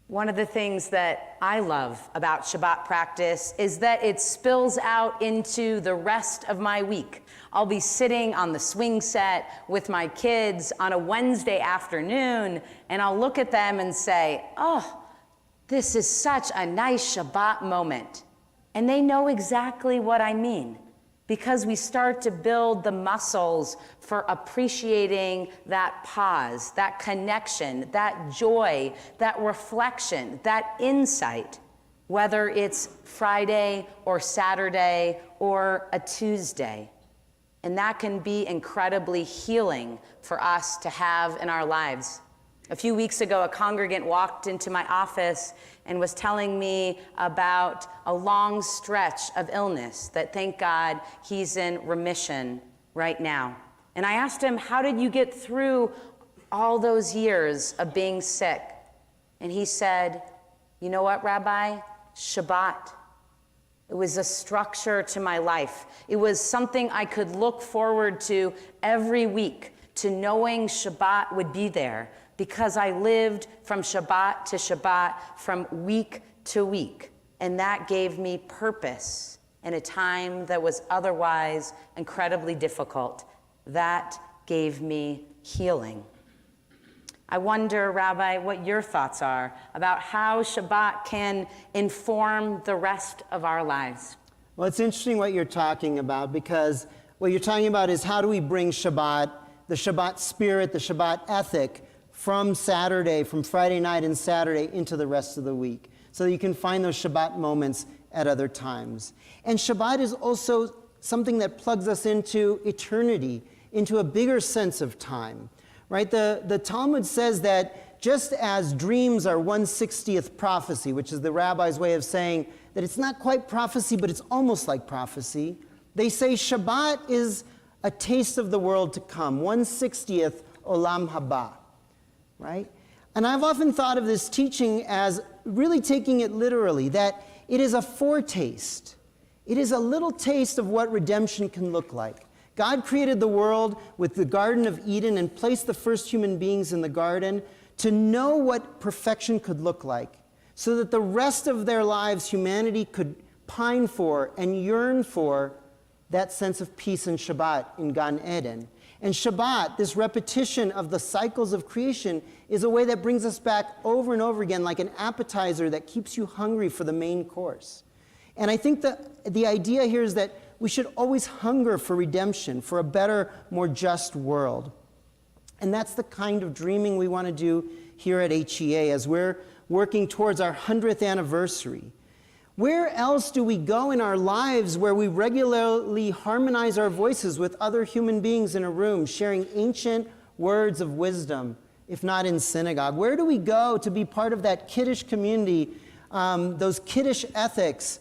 Speaker 3: One of the things that I love about Shabbat practice is that it spills out into the rest of my week. I'll be sitting on the swing set with my kids on a Wednesday afternoon, and I'll look at them and say, oh, this is such a nice Shabbat moment. And they know exactly what I mean, because we start to build the muscles for appreciating that pause, that connection, that joy, that reflection, that insight, whether it's Friday or Saturday or a Tuesday. And that can be incredibly healing for us to have in our lives. A few weeks ago, a congregant walked into my office and was telling me about a long stretch of illness that, thank God, he's in remission right now. And I asked him, how did you get through all those years of being sick? And he said, you know what, Rabbi? Shabbat. It was a structure to my life. It was something I could look forward to every week, to knowing Shabbat would be there, because I lived from Shabbat to Shabbat, from week to week. And that gave me purpose in a time that was otherwise incredibly difficult. That gave me healing. I wonder, Rabbi, what your thoughts are about how Shabbat can inform the rest of our lives.
Speaker 1: Well, it's interesting what you're talking about, because what you're talking about is how do we bring Shabbat, the Shabbat spirit, the Shabbat ethic, from Saturday, from Friday night and Saturday into the rest of the week, so that you can find those Shabbat moments at other times. And Shabbat is also something that plugs us into eternity, into a bigger sense of time, right? The Talmud says that just as dreams are 1/60th prophecy, which is the rabbi's way of saying that it's not quite prophecy, but it's almost like prophecy, they say Shabbat is a taste of the world to come, 1/60th olam haba. Right? And I've often thought of this teaching as really taking it literally, that it is a foretaste. It is a little taste of what redemption can look like. God created the world with the Garden of Eden and placed the first human beings in the garden to know what perfection could look like, so that the rest of their lives humanity could pine for and yearn for that sense of peace and Shabbat in Gan Eden. And Shabbat, this repetition of the cycles of creation, is a way that brings us back over and over again, like an appetizer that keeps you hungry for the main course. And I think that the idea here is that we should always hunger for redemption, for a better, more just world. And that's the kind of dreaming we want to do here at HEA as we're working towards our 100th anniversary. Where else do we go in our lives where we regularly harmonize our voices with other human beings in a room, sharing ancient words of wisdom, if not in synagogue? Where do we go to be part of that Kiddush community, those Kiddush ethics,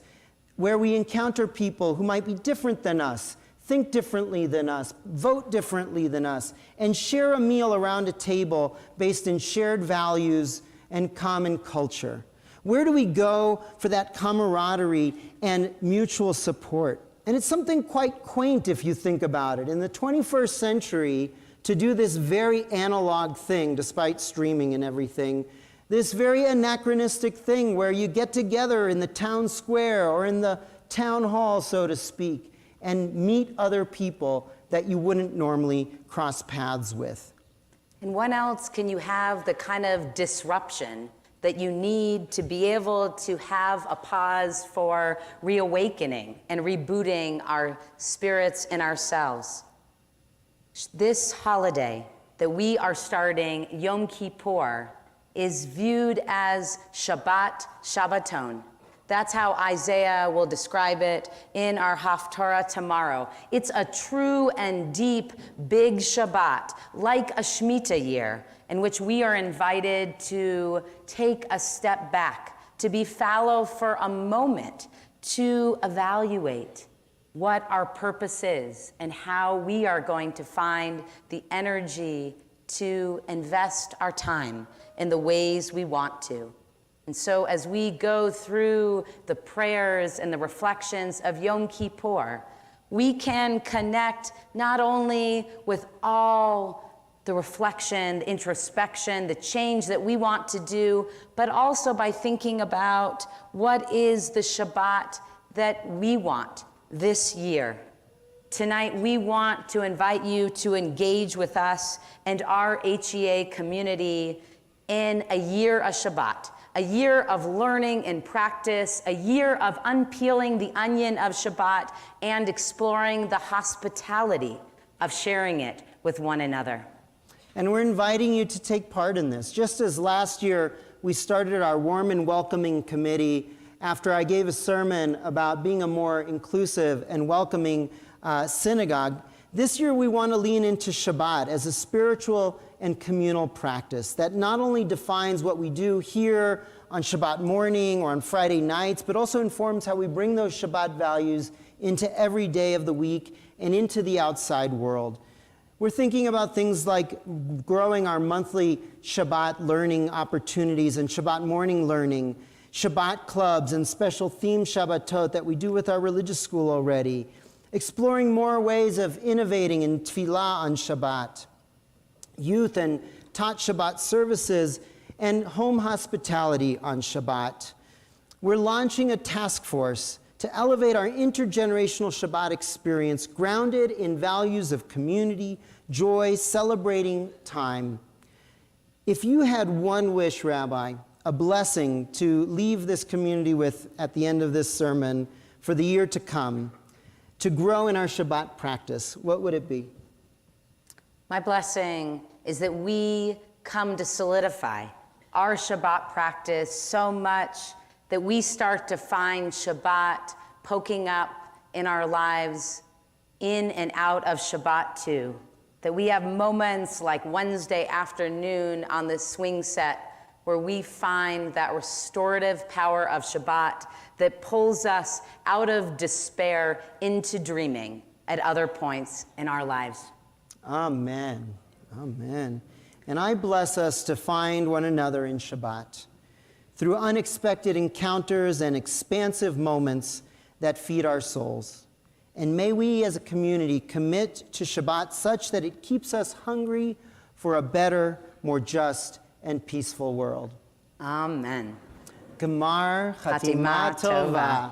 Speaker 1: where we encounter people who might be different than us, think differently than us, vote differently than us, and share a meal around a table based in shared values and common culture? Where do we go for that camaraderie and mutual support? And it's something quite quaint if you think about it. In the 21st century, to do this very analog thing, despite streaming and everything, this very anachronistic thing where you get together in the town square or in the town hall, so to speak, and meet other people that you wouldn't normally cross paths with.
Speaker 3: And when else can you have the kind of disruption that you need to be able to have a pause for reawakening and rebooting our spirits and ourselves. This holiday that we are starting, Yom Kippur, is viewed as Shabbat, Shabbaton. That's how Isaiah will describe it in our Haftarah tomorrow. It's a true and deep, big Shabbat, like a Shemitah year, in which we are invited to take a step back, to be fallow for a moment, to evaluate what our purpose is and how we are going to find the energy to invest our time in the ways we want to. And so as we go through the prayers and the reflections of Yom Kippur, we can connect not only with all the reflection, the introspection, the change that we want to do, but also by thinking about what is the Shabbat that we want this year. Tonight, we want to invite you to engage with us and our HEA community in a year of Shabbat, a year of learning and practice, a year of unpeeling the onion of Shabbat and exploring the hospitality of sharing it with one another.
Speaker 1: And we're inviting you to take part in this. Just as last year we started our Warm and Welcoming Committee after I gave a sermon about being a more inclusive and welcoming synagogue, this year we want to lean into Shabbat as a spiritual and communal practice that not only defines what we do here on Shabbat morning or on Friday nights, but also informs how we bring those Shabbat values into every day of the week and into the outside world. We're thinking about things like growing our monthly Shabbat learning opportunities and Shabbat morning learning, Shabbat clubs and special theme Shabbatot that we do with our religious school already, exploring more ways of innovating in tefillah on Shabbat, youth and taught Shabbat services, and home hospitality on Shabbat. We're launching a task force to elevate our intergenerational Shabbat experience grounded in values of community, joy, celebrating time. If you had one wish, Rabbi, a blessing to leave this community with at the end of this sermon for the year to come, to grow in our Shabbat practice, what would it be?
Speaker 3: My blessing is that we come to solidify our Shabbat practice so much that we start to find Shabbat poking up in our lives in and out of Shabbat too. That we have moments like Wednesday afternoon on this swing set where we find that restorative power of Shabbat that pulls us out of despair into dreaming at other points in our lives.
Speaker 1: Amen. Amen. And I bless us to find one another in Shabbat through unexpected encounters and expansive moments that feed our souls. And may we as a community commit to Shabbat such that it keeps us hungry for a better, more just, and peaceful world.
Speaker 3: Amen.
Speaker 1: Gemar Chatima Tova.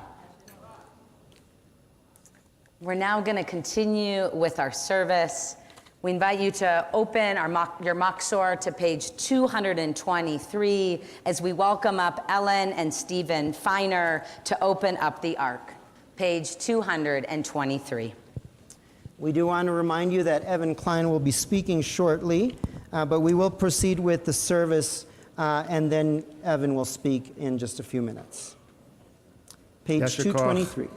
Speaker 3: We're now going to continue with our service. We invite you to open your Machzor to page 223 as we welcome up Ellen and Stephen Feiner to open up the Ark. Page 223.
Speaker 1: We do want to remind you that Evan Klein will be speaking shortly, but we will proceed with the service, and then Evan will speak in just a few minutes. Page
Speaker 2: Yasher
Speaker 1: 223.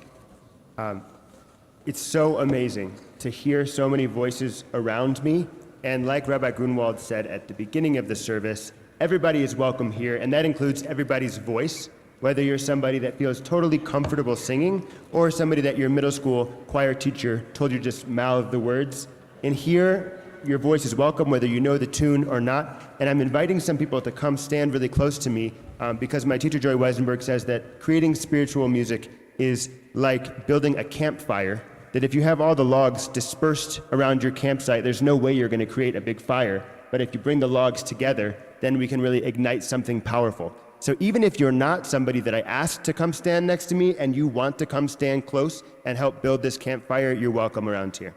Speaker 2: It's so amazing to hear so many voices around me. And like Rabbi Grunwald said at the beginning of the service, everybody is welcome here, and that includes everybody's voice, whether you're somebody that feels totally comfortable singing or somebody that your middle school choir teacher told you just mouth the words. And here, your voice is welcome whether you know the tune or not. And I'm inviting some people to come stand really close to me because my teacher, Joy Weisenberg, says that creating spiritual music is like building a campfire, that if you have all the logs dispersed around your campsite, there's no way you're going to create a big fire. But if you bring the logs together, then we can really ignite something powerful. So even if you're not somebody that I asked to come stand next to me and you want to come stand close and help build this campfire, you're welcome around here.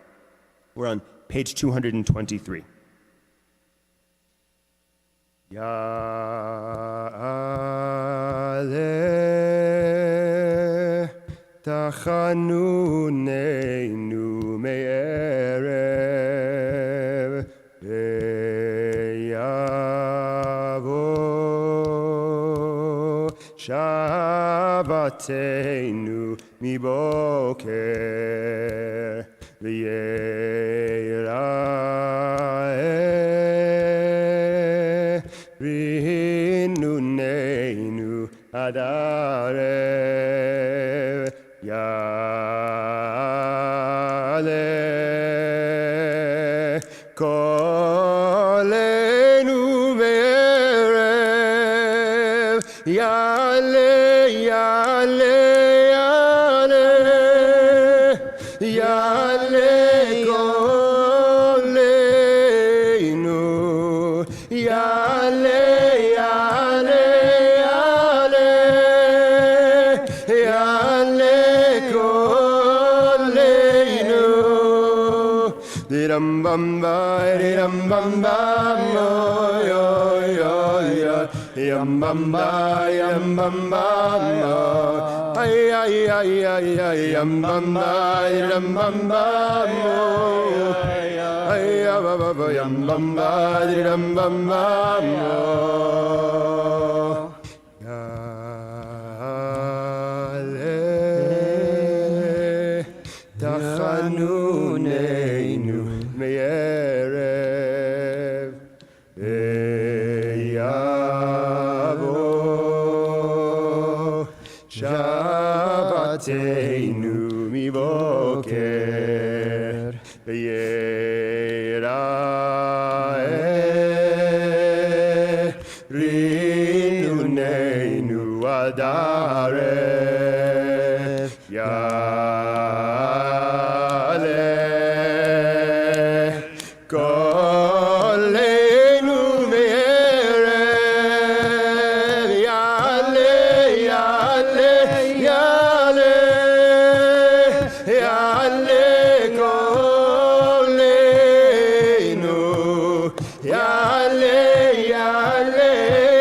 Speaker 2: We're on page 223. Ya תחנוננו מערב ויבוא שבתנו מבוקר ויראה רינוננו עד ערב יעלה קולנו בערב יעלה יעלה יעלה יעלה קולנו יעלה יעלה Ram bam bam yo yo yo yo yam bam yo ay ay ay ay ay yam bam yo ay ba ba yam bam yo תחנוננו מערב ויבוא שבתנו מבוקר ויראה רינוננו עד ערב קולנו מערב יעלה יעלה יעלה יעלה קולנו יעלה יעלה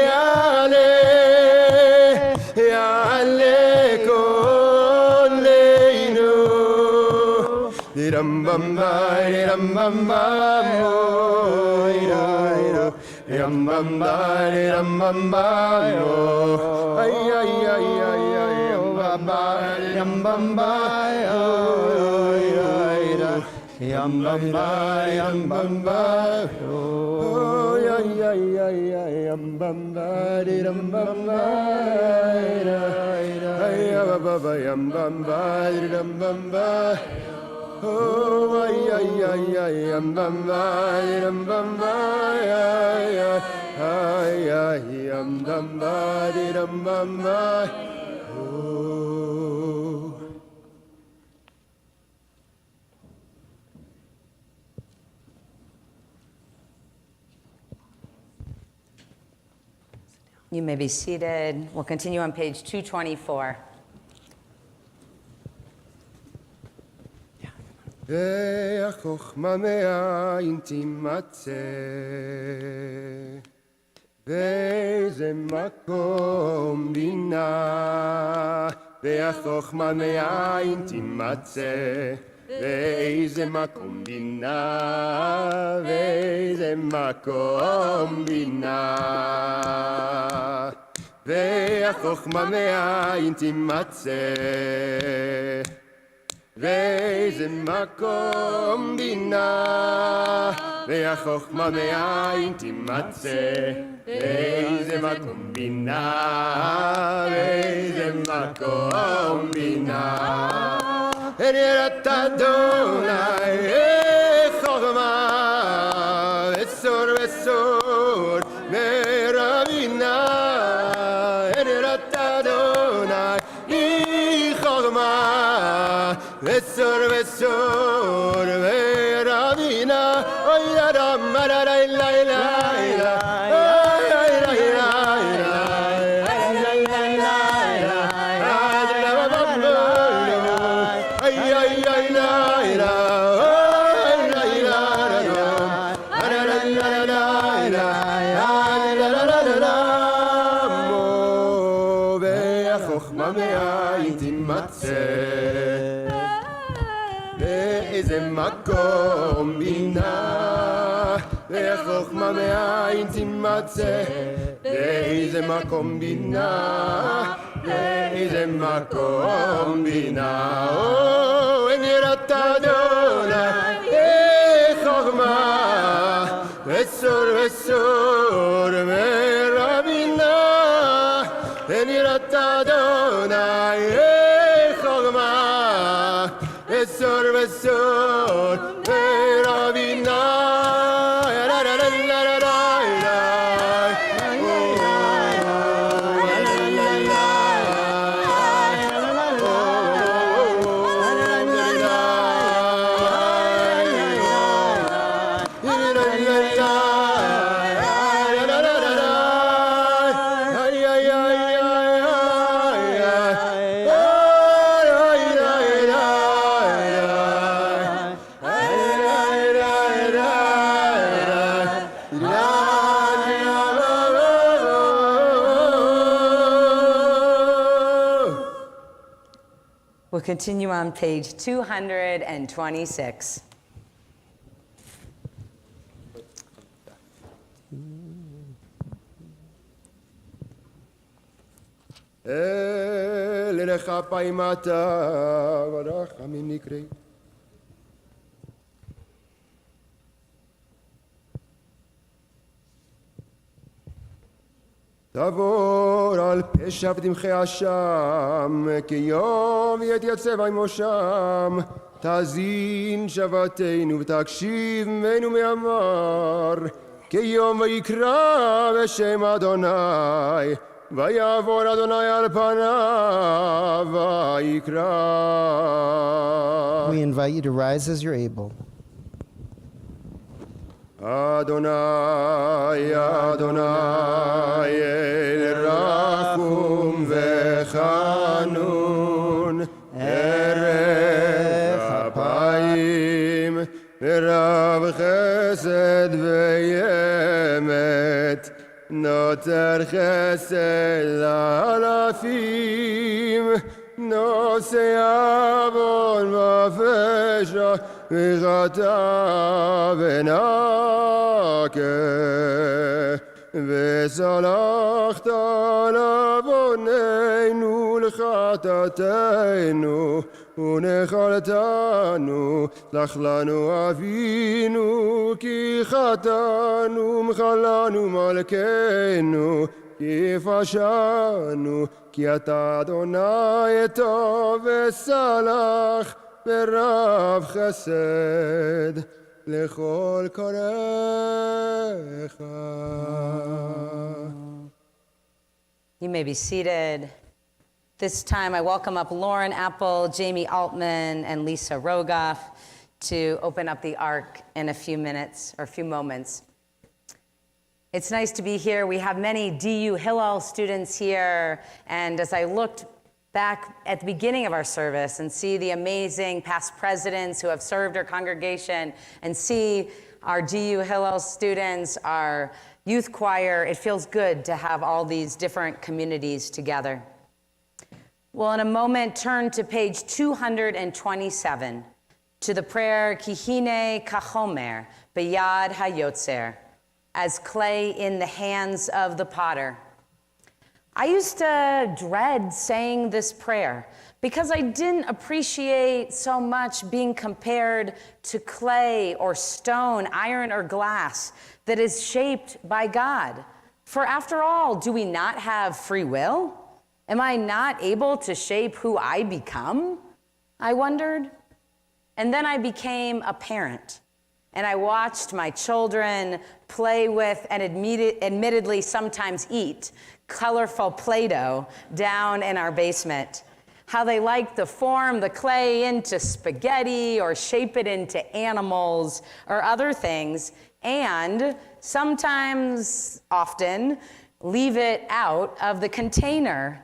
Speaker 2: יעלה יעלה קולנו ram bam bam Yam bam yo, ay ay ay ay ay, yam bam yo, yam bam yo, ay ay ay ay, yam bam ay baba yam bam Oh, ay, ay, ay, ay, yam bam ay, ay, ay, yam bam ay. Oh.
Speaker 3: You may be seated. We'll continue on page 224.
Speaker 2: והחוכמה מאין תימצא, ואיזה מקום בינה. והחוכמה מאין תימצא, ואיזה מקום בינה, ואיזה מקום בינה. והחוכמה מאין תימצא, ואיזה מקום בינה, והחוכמה מאין תימצא, ואיזה מקום בינה, ואיזה מקום בינה. אין יראת אדוני חוכמה, וסור וסור מרבינה. אין יראת אדוני חוכמה, וסור וסור ורבינה. אוי לה מה לה לה לה לה והחוכמה מאין תימצא, איזה מקום בינה, וחוכמה מאין תימצא, באיזה מקום בינה, באיזה מקום בינה. אין יראת אדוני, חוכמה, וסור מרע בינה, אין יראת אדוני, חוכמה, וסור מרע בינה.
Speaker 3: We'll continue on page 226.
Speaker 2: אליך פיימתה ורחמים נקרא. תעבור על פשע ותמחה אשם, כיום יתייצב עמושם. תאזין שבתנו ותקשיב ממנו מאמר, כיום ויקרא בשם אדוני, ויעבור אדוני על פניו ויקרא.
Speaker 1: We invite you to rise as you're able.
Speaker 2: אדוני, אדוני, אל רחום וחנון, ערך אפיים, ורב חסד ואמת, נותר חסד לאלפים, נושא עוון ופשע וחטא ונקה, וסלחת לעווננו לחטאתנו, ונחלתנו, סלח לנו אבינו, כי חטאנו, מחלנו מלכנו, כי פשענו, כי אתה אדוני טוב וסלח, ורב חסד לכל קוראיך.
Speaker 3: You may be seated. This time I welcome up Lauren Apple, Jamie Altman, and Lisa Rogoff to open up the Ark in a few minutes or a few moments. It's nice to be here. We have many DU Hillel students here, and as I looked back at the beginning of our service and see the amazing past presidents who have served our congregation and see our DU Hillel students, our youth choir, it feels good to have all these different communities together. We'll in a moment turn to page 227 to the prayer Kihine Kachomer B'Yad HaYotzer, as clay in the hands of the potter. I used to dread saying this prayer because I didn't appreciate so much being compared to clay or stone, iron or glass that is shaped by God. For after all, do we not have free will? Am I not able to shape who I become? I wondered. And then I became a parent, and I watched my children play with and admittedly sometimes eat colorful Play-Doh down in our basement. How they like to form the clay into spaghetti or shape it into animals or other things, and sometimes, often, leave it out of the container.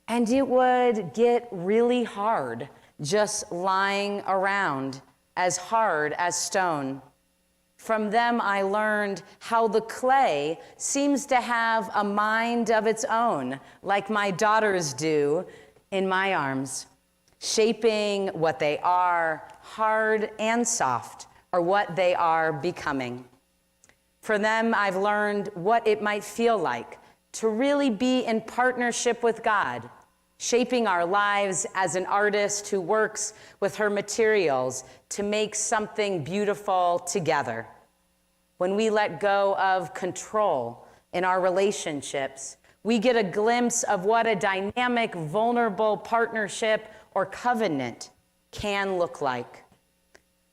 Speaker 3: And it would get really hard just lying around, as hard as stone. From them, I learned how the clay seems to have a mind of its own, like my daughters do in my arms, shaping what they are, hard and soft, or what they are becoming. For them, I've learned what it might feel like to really be in partnership with God, shaping our lives as an artist who works with her materials to make something beautiful together. When we let go of control in our relationships, we get a glimpse of what a dynamic, vulnerable partnership or covenant can look like.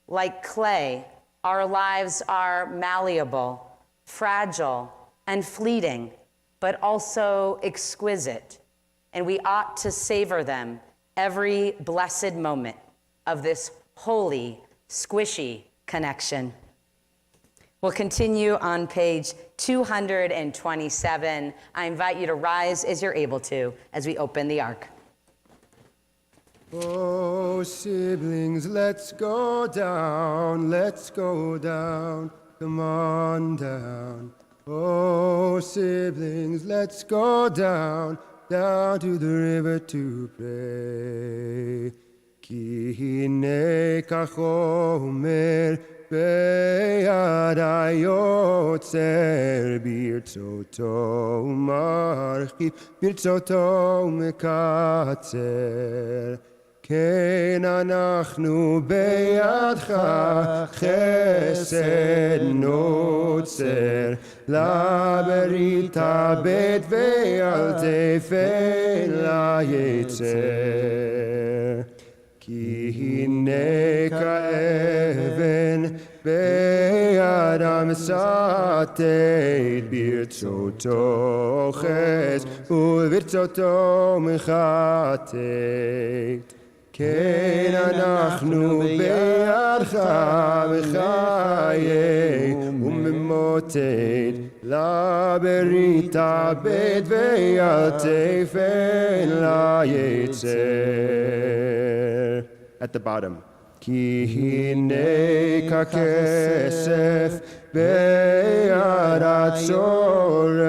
Speaker 3: Like clay, our lives are malleable, fragile, and fleeting, but also exquisite. And we ought to savor them every blessed moment of this holy, squishy connection. We'll continue on page 227. I invite you to rise as you're able to as we open the ark.
Speaker 2: Oh, siblings, let's go down, come on down. Oh, siblings, let's go down to the river to pray. Ki hine kach omer ביד היוצר ברצותו מרחיב ברצותו מקצר כן אנחנו בידך חסד נוצר לברית הבט ואל תפן ליצר כי הנה כאבן ביד המסתת ברצותו חס וברצותו מחתת כן אנחנו בידך בחיי וממותת לברית הבט ואל תפן ליצר. At the bottom. כי הנה ככסף ביד הצורף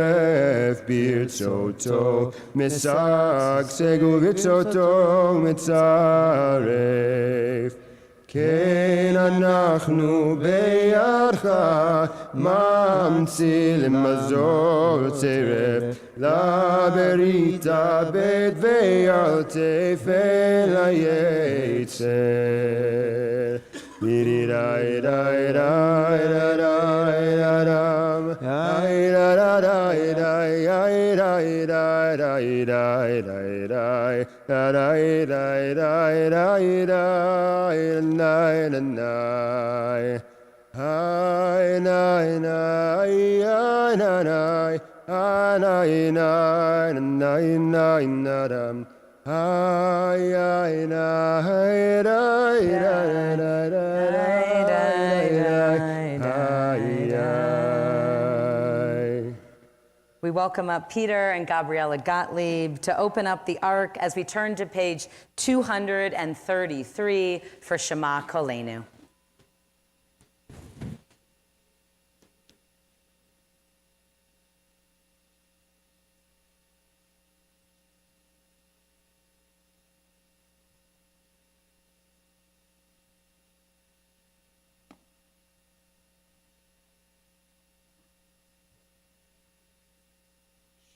Speaker 2: ברצותו משגשג וברצותו מצרף כן אנחנו בידך ממציא למזור צירף לברית הבט ואל תפן ליצר
Speaker 3: We welcome up Peter and Gabriella Gottlieb to open up the ark as we turn to page 233 for Shema Kolenu.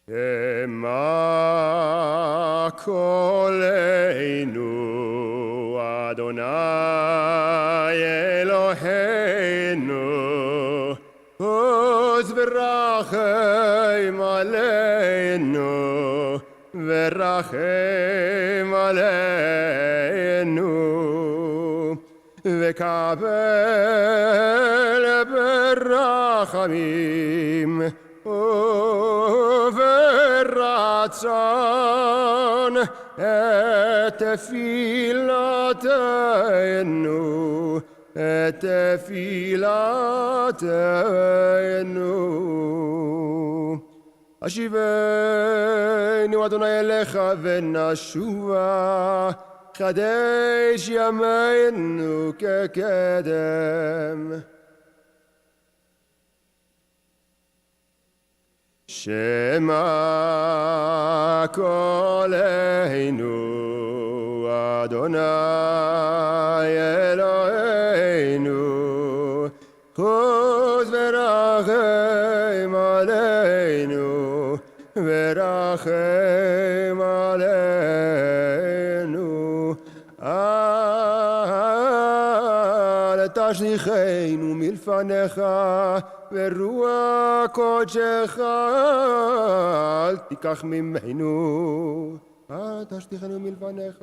Speaker 2: Shema Kolenu Adonai Eloheinu Uz v'rachem aleinu v'rachem aleinu v'kabel berachamim ורצון את תפילתנו, את תפילתנו. השיבנו אדוני אליך ונשובה, חדש ימינו כקדם. Shema Kolenu Adonai Elohim ורחם עלינו, ורחם עלינו. אל תשליכנו מלפניך, ורוח קודשך אל תיקח ממנו. אל תשליכנו מלפניך,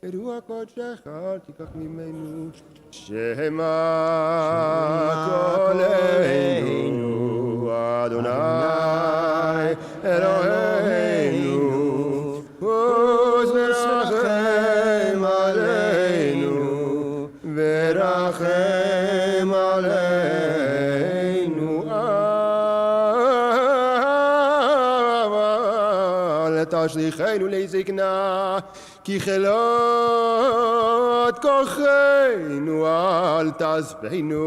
Speaker 2: ורוח קודשך אל תיקח ממנו. שמע קולנו, אדוני אלוהינו, עוז ורחם עלינו, ורחם עלינו. אל תשליכנו לזקנה, כי כלות כוחנו אל תעזבנו.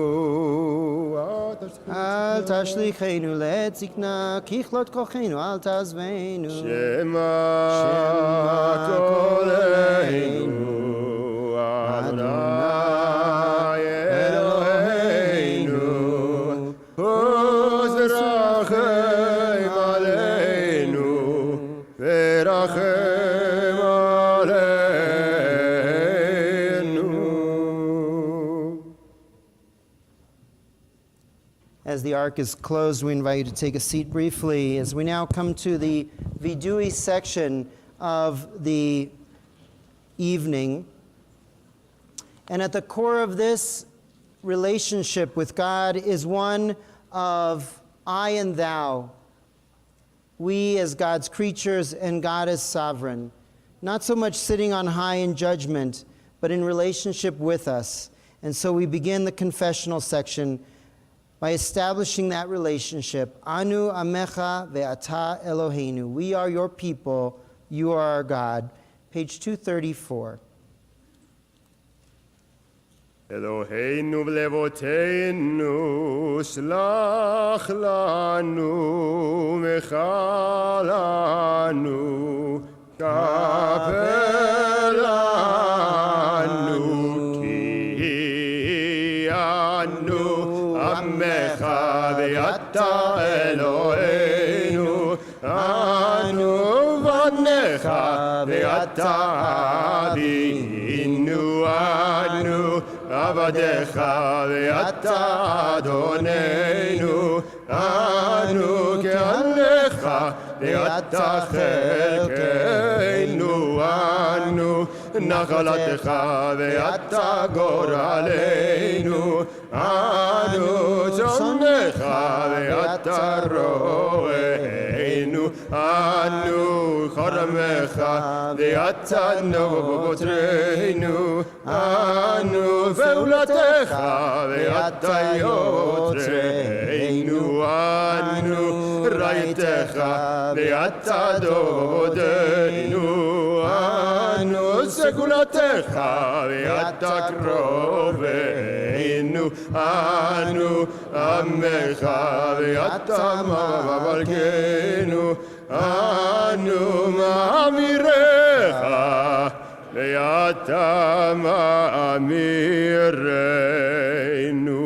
Speaker 1: אל תשליכנו לעת זקנה, כי כלות כוחנו אל תעזבנו.
Speaker 2: שמע קולנו, אדוני אלוהינו, עוז ורחם עלינו, ורחם עלינו.
Speaker 1: As the ark is closed, we invite you to take a seat briefly as we now come to the vidui section of the evening. And at the core of this relationship with God is one of I and thou. We as God's creatures and God as sovereign. Not so much sitting on high in judgment, but in relationship with us. And so we begin the confessional section by establishing that relationship. Anu amecha ve'ata Eloheinu. We are your people, you are our God. Page 234.
Speaker 2: Eloheinu v'levoteinu, slach lanu, mecha lanu, kapel lanu, ki anu amecha ve'ata Eloheinu, anu vanecha ve'ata Avinu, anu Avadecha ve'ata Adonenu, anu ke'alecha ve'ata chelkeinu, anu nachalatecha ve'ata goraleinu, anu tzonecha ve'ata roeinu, anu charamecha ve'ata novotreinu, anu ve'ulatecha ve'ata yotreinu, anu raitecha ve'ata dodeinu, anu segulatecha ve'ata kroveinu, anu amecha ve'ata malkeinu, anu ma'amirecha ve'ata ma'amireinu,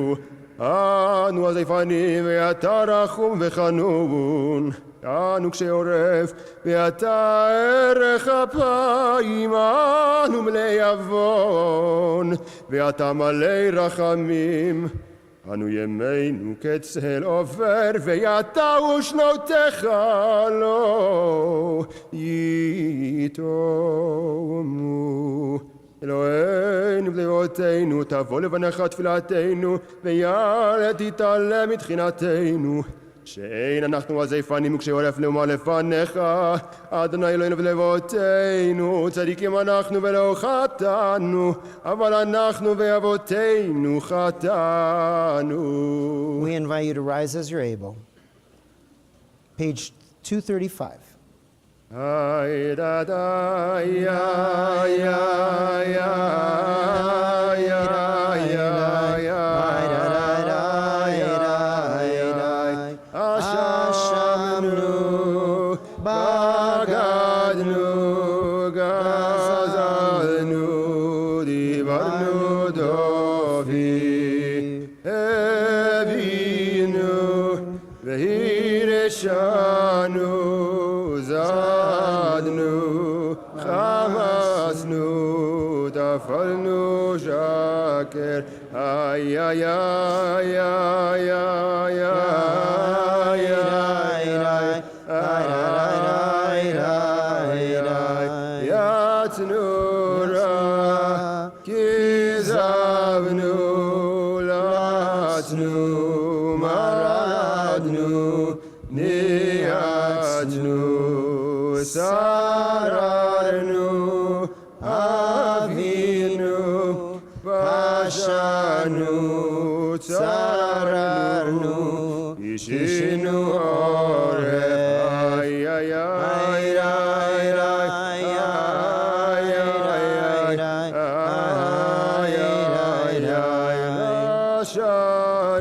Speaker 2: anu הזייפנים ve'ata rachum ve'chanun, anu כשעורף ve'ata ערך אפיים, anu מלא עוון ve'ata מלא רחמים, אנו ימינו כצל עובר, ואתה ושנותיך לא יתומו. אלוהינו ולאבותינו, תבוא לבניך תפילתנו, ויאל תתעלם מתחינתנו. שאין אנחנו הזייפנים וכשעורף לאומה לפניך, אדוני אלוהינו ולאבותינו, צדיקים אנחנו ולא חטאנו, אבל אנחנו ואבותינו חטאנו.
Speaker 1: We invite you to rise as you're able. Page 235.
Speaker 2: Ay da da ya ya ya ya ya ya Ashamnu bagadnu gazalnu divarnu dovi evinu והירשנו, זדנו, חמסנו, תפלנו שקר, איי איי איי איי איי איי יצנו רע, כזבנו, לצנו, מרדנו, ניאצנו, שררנו, אבינו, פשענו, צררנו, אישינו עורף, איי איי איי איי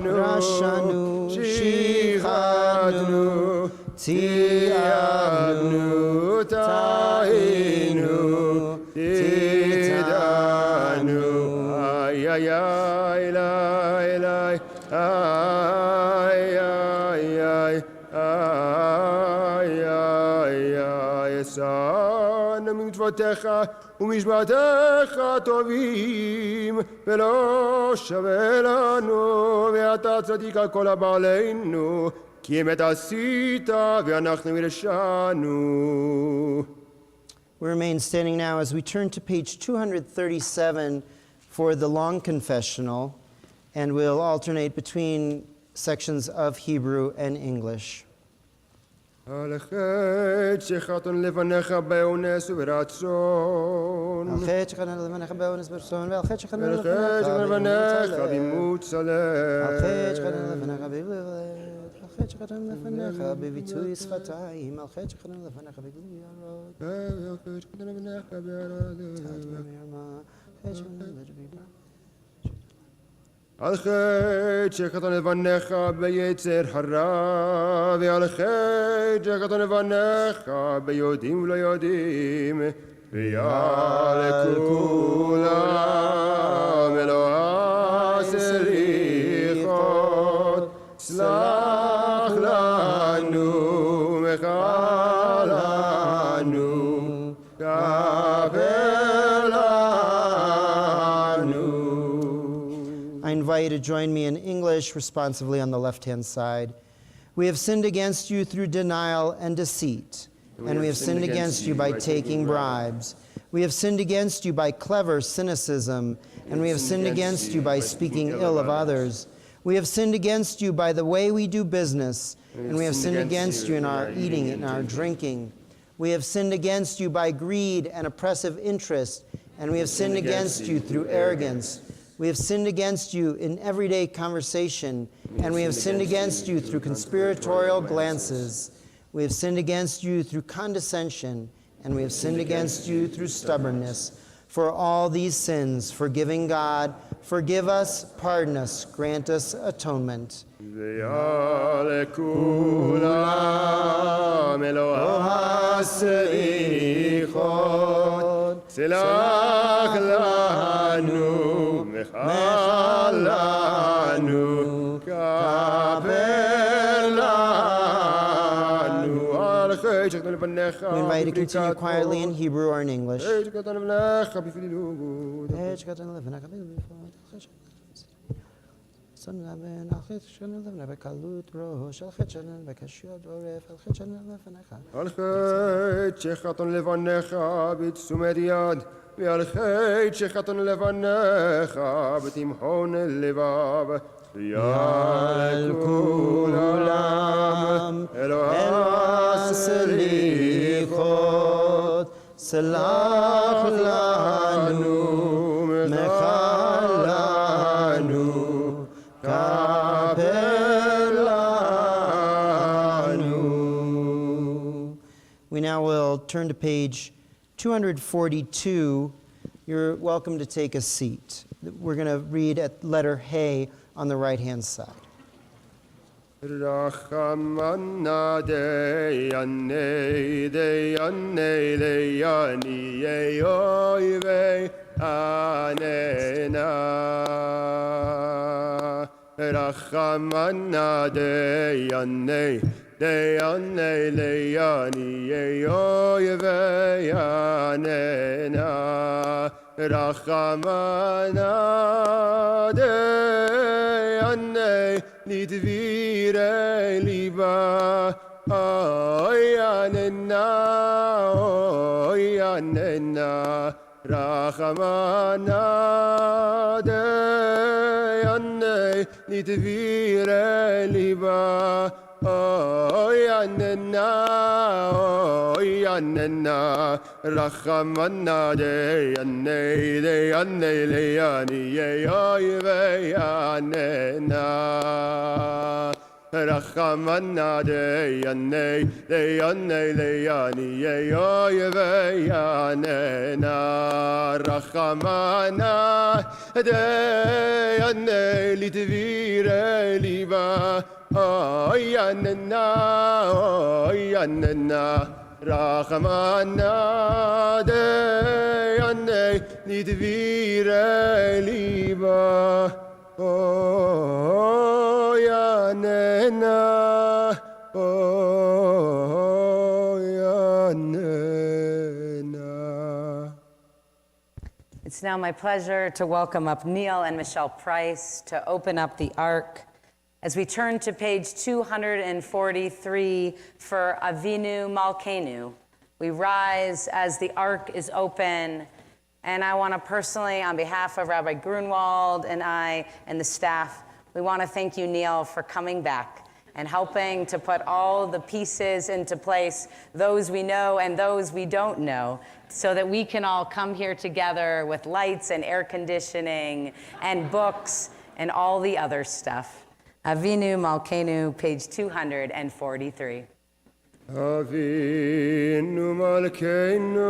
Speaker 2: רשנו, שיחדנו, צייבנו, טעינו, תדענו, איי איי איי איי איי איי איי איי איי סענו מצוותיך ומשפטיך טובים ולא שווה לנו ואתה צדיק על כל הבעלינו כי אמת עשית ואנחנו הרשענו.
Speaker 1: We remain standing now as we turn to page 237 for the long confessional, and we'll alternate between sections of Hebrew and English.
Speaker 2: על חטא שחטאנו לפניך באונס וברצון.
Speaker 1: על חטא שחטאנו לפניך באונס וברצון, ועל חטא שחטאנו
Speaker 2: על חטא שחטאנו לפניך באימוץ הלב.
Speaker 1: על חטא שחטאנו לפניך בבלבלת, על חטא שחטאנו לפניך בביצוי שפתיים, על חטא שחטאנו לפניך בגילוי עריות.
Speaker 2: על חטא שחטאנו לפניך בעריות. על חטא שחטאנו לפניך ביצר הרע, ועל חטא שחטאנו לפניך ביודעים ולא יודעים, ויעל כולם אלוה סליחות, סלח לנו מחל לנו, כפר לנו.
Speaker 1: I invite you to join me in English responsively on the left-hand side. We have sinned against you through denial and deceit, and we have sinned against you by taking bribes. We have sinned against you by clever cynicism, and we have sinned against you by speaking ill of others. We have sinned against you by the way we do business, and we have sinned against you in our eating and our drinking. We have sinned against you by greed and oppressive interest, and we have sinned against you through arrogance. We have sinned against you in everyday conversation, and we have sinned against you through conspiratorial glances. We have sinned against you through condescension, and we have sinned against you through stubbornness. For all these sins, forgiving God, forgive us, pardon us, grant us atonement.
Speaker 2: ויעל כולם אלוה סליחות, סלח לנו מחל לנו, כפר לנו. על חטא שחטאנו לפניך
Speaker 1: We invite you to continue quietly in Hebrew or in English.
Speaker 2: חטא שחטאנו לפניך בפלילות. על חטא שחטאנו לפניך בתשומת יד, ועל חטא שחטאנו לפניך בתמחון לבב, ויעל כולם אלוה סליחות, סלח לנו מחל לנו, כפר לנו.
Speaker 1: We now will turn to page 242. You're welcome to take a seat. We're going to read at letter Hey on the right-hand side.
Speaker 2: רחמנה דיינני דיינני ליאני אויבי עננה Rachamana deyane leyani yeyoyeveyanena Rachamana deyane lidvire liba oyanena Rachamana deyane lidvire liba oyanena Rachamana deyane leyani yeyoyeveyanena Rachamana deyane leyani yeyoyeveyanena Rachamana deyane lidvire liba oyanena Rachamana deyane lidvire liba oyanena
Speaker 3: It's now my pleasure to welcome up Neil and Michelle Price to open up the Ark. As we turn to page 243 for Avinu Malkeinu, we rise as the Ark is open. And I want to personally, on behalf of Rabbi Grunwald and I and the staff, we want to thank you, Neil, for coming back and helping to put all the pieces into place, those we know and those we don't know, so that we can all come here together with lights and air conditioning and books and all the other stuff. Avinu Malkeinu, page 243.
Speaker 2: Avinu Malkeinu,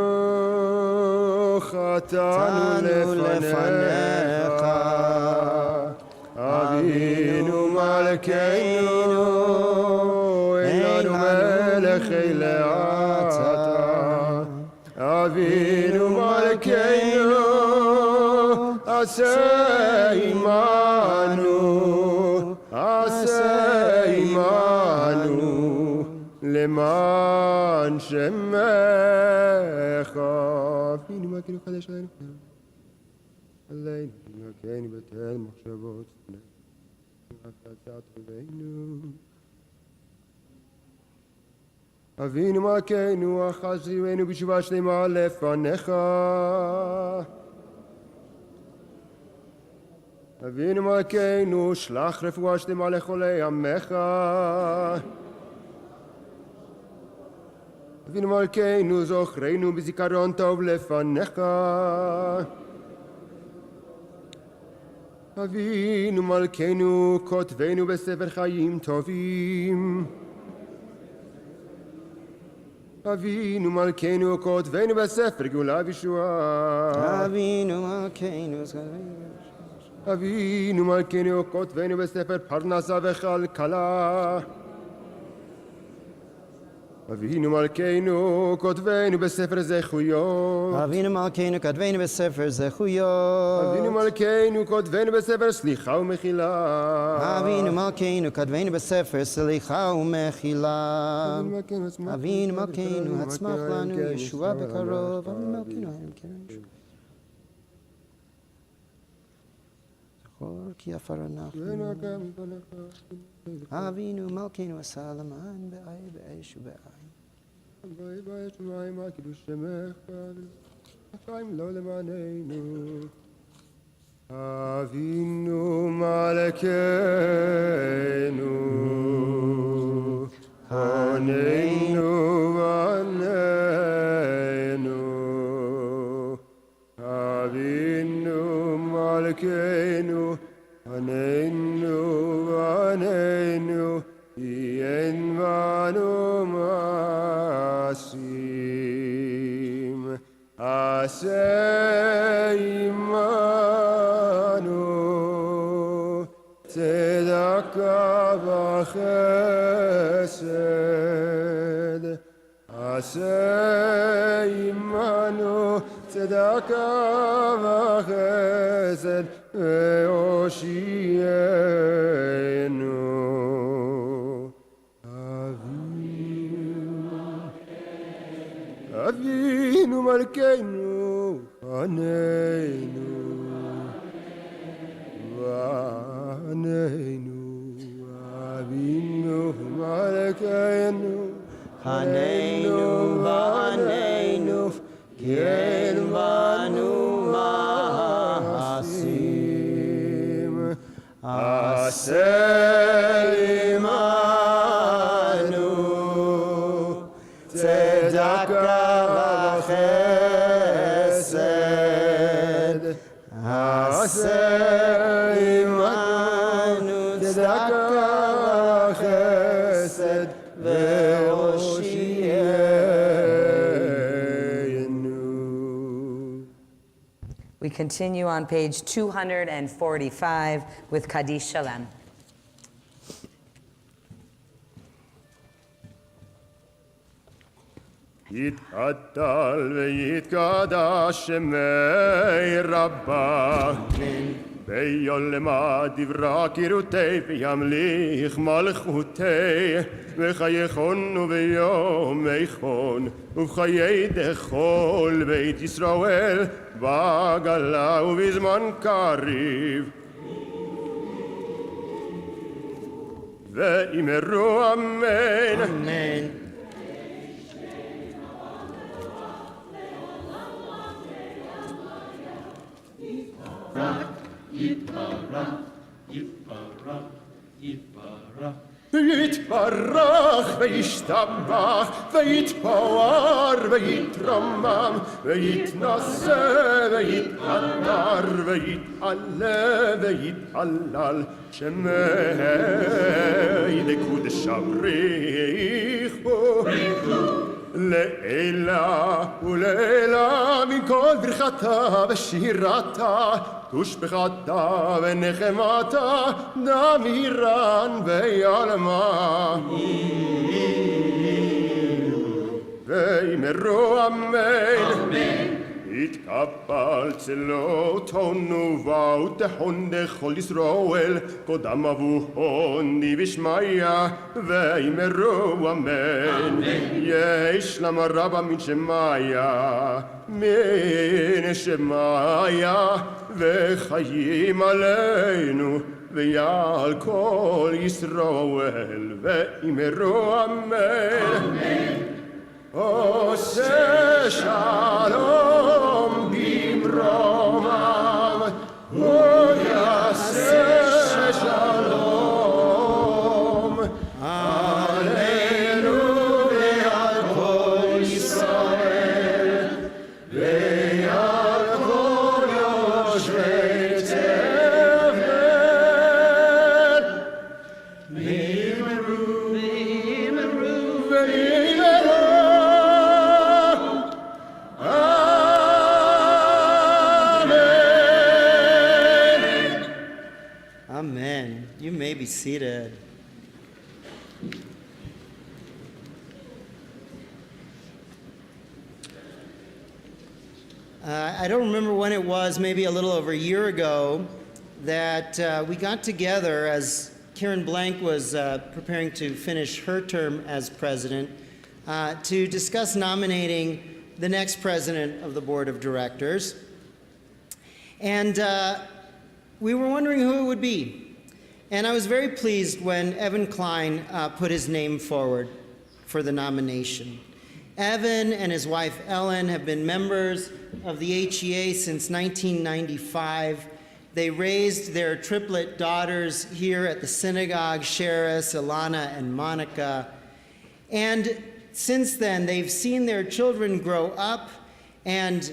Speaker 2: chatanu lefanecha. Avinu Malkeinu, ein lanu melech eleata. Avinu Malkeinu, aseh imanu, למען שמך אבינו מלכנו חדש עלינו מלכנו בטל מחשבות אבינו מלכנו החזירנו בתשובה שלמה לפניך אבינו מלכנו שלח רפואה שלמה לחולי עמך אבינו מלכנו זוכרנו בזיכרון טוב לפניך אבינו מלכנו כותבנו בספר חיים טובים אבינו מלכנו כותבנו בספר גאולה וישועה
Speaker 1: אבינו מלכנו
Speaker 2: אבינו מלכנו כותבנו בספר פרנסה וכלכלה אבינו מלכנו כותבנו בספר זכויות
Speaker 1: אבינו מלכנו כתבנו בספר זכויות
Speaker 2: אבינו מלכנו כותבנו בספר סליחה ומחילה
Speaker 1: אבינו מלכנו כתבנו בספר סליחה ומחילה אבינו מלכנו הצמח לנו ישועה בקרוב אבינו מלכנו כי עפר אנחנו אבינו מלכנו עשה למען באש ובעין
Speaker 2: באש ובעין על קידוש שמך החיים לא למעננו אבינו מלכנו עננו ועננו אבינו מלכנו עננו ועננו אין בנו מעשים עשה עמנו צדקה וחסד עשה עמנו צדקה וחסד והושיענו Avinu Malkeinu, Aneinu, Aneinu, Avinu Malkeinu,
Speaker 1: Haneinu v'aneinu, ken banu ma'asim, aseh imanu, tzedakah v'chesed, aseh imanu, tzedakah v'chesed,
Speaker 3: We continue on page 245 with Kaddish Shalem.
Speaker 2: יתגדל ויתקדש שמי רבה ויולמה דברה קירותי וימליך מלכותי וחייכון וביומייכון ובחיי דכל בית ישראל בגלה ובזמן קריב ואמרו אמן
Speaker 1: Amen.
Speaker 2: ויתברך וישתבח ויתפאר ויתרומם ויתנשא ויתהדר ויתעלה ויתהלל שמי לקודש בריחו לעילה ולעילה מכל ברכתה ושירתה תושבחתה ונחמתה דמירן ויעלמה ואמרו אמן יתקבל צלותנו ואותהון דכל ישראל קודם אבוהוני ושמיא ואמרו אמן יש למה רבה מן שמיא וחיים עלינו ועל כל ישראל ואמרו אמן עושה שלום במרומם ויעשה שלום עלינו ועל כל ישראל ועל כל יושבי תבל ואמרו
Speaker 1: Amen. You may be seated. I don't remember when it was, maybe a little over a year ago, that we got together as Karen Blank was preparing to finish her term as president to discuss nominating the next president of the board of directors. And we were wondering who it would be. And I was very pleased when Evan Klein put his name forward for the nomination. Evan and his wife Ellen have been members of the HEA since 1995. They raised their triplet daughters here at the synagogue, Sheris, Ilana, and Monica. And since then, they've seen their children grow up and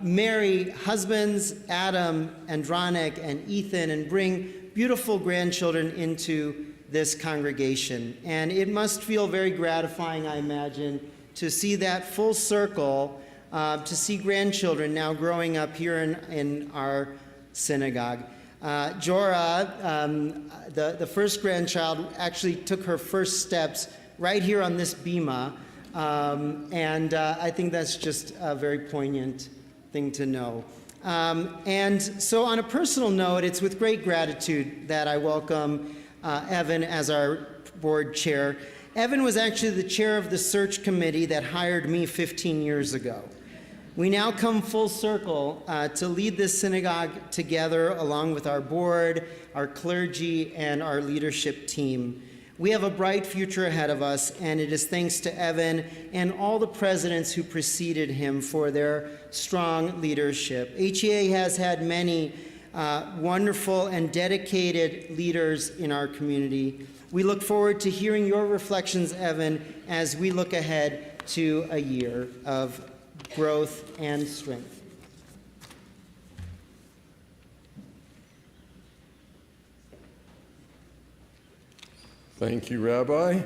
Speaker 1: marry husbands, Adam, Andronic, and Ethan, and bring beautiful grandchildren into this congregation. And it must feel very gratifying, I imagine, to see that full circle, to see grandchildren now growing up here in our synagogue. Jorah, the first grandchild, actually took her first steps right here on this bima, and I think that's just a very poignant thing to know. And so on a personal note, it's with great gratitude that I welcome Evan as our board chair. Evan was actually the chair of the search committee that hired me 15 years ago. We now come full circle to lead this synagogue together along with our board, our clergy, and our leadership team. We have a bright future ahead of us, and it is thanks to Evan and all the presidents who preceded him for their strong leadership. HEA has had many wonderful and dedicated leaders in our community. We look forward to hearing your reflections, Evan, as we look ahead to a year of growth and strength.
Speaker 4: Thank you, Rabbi.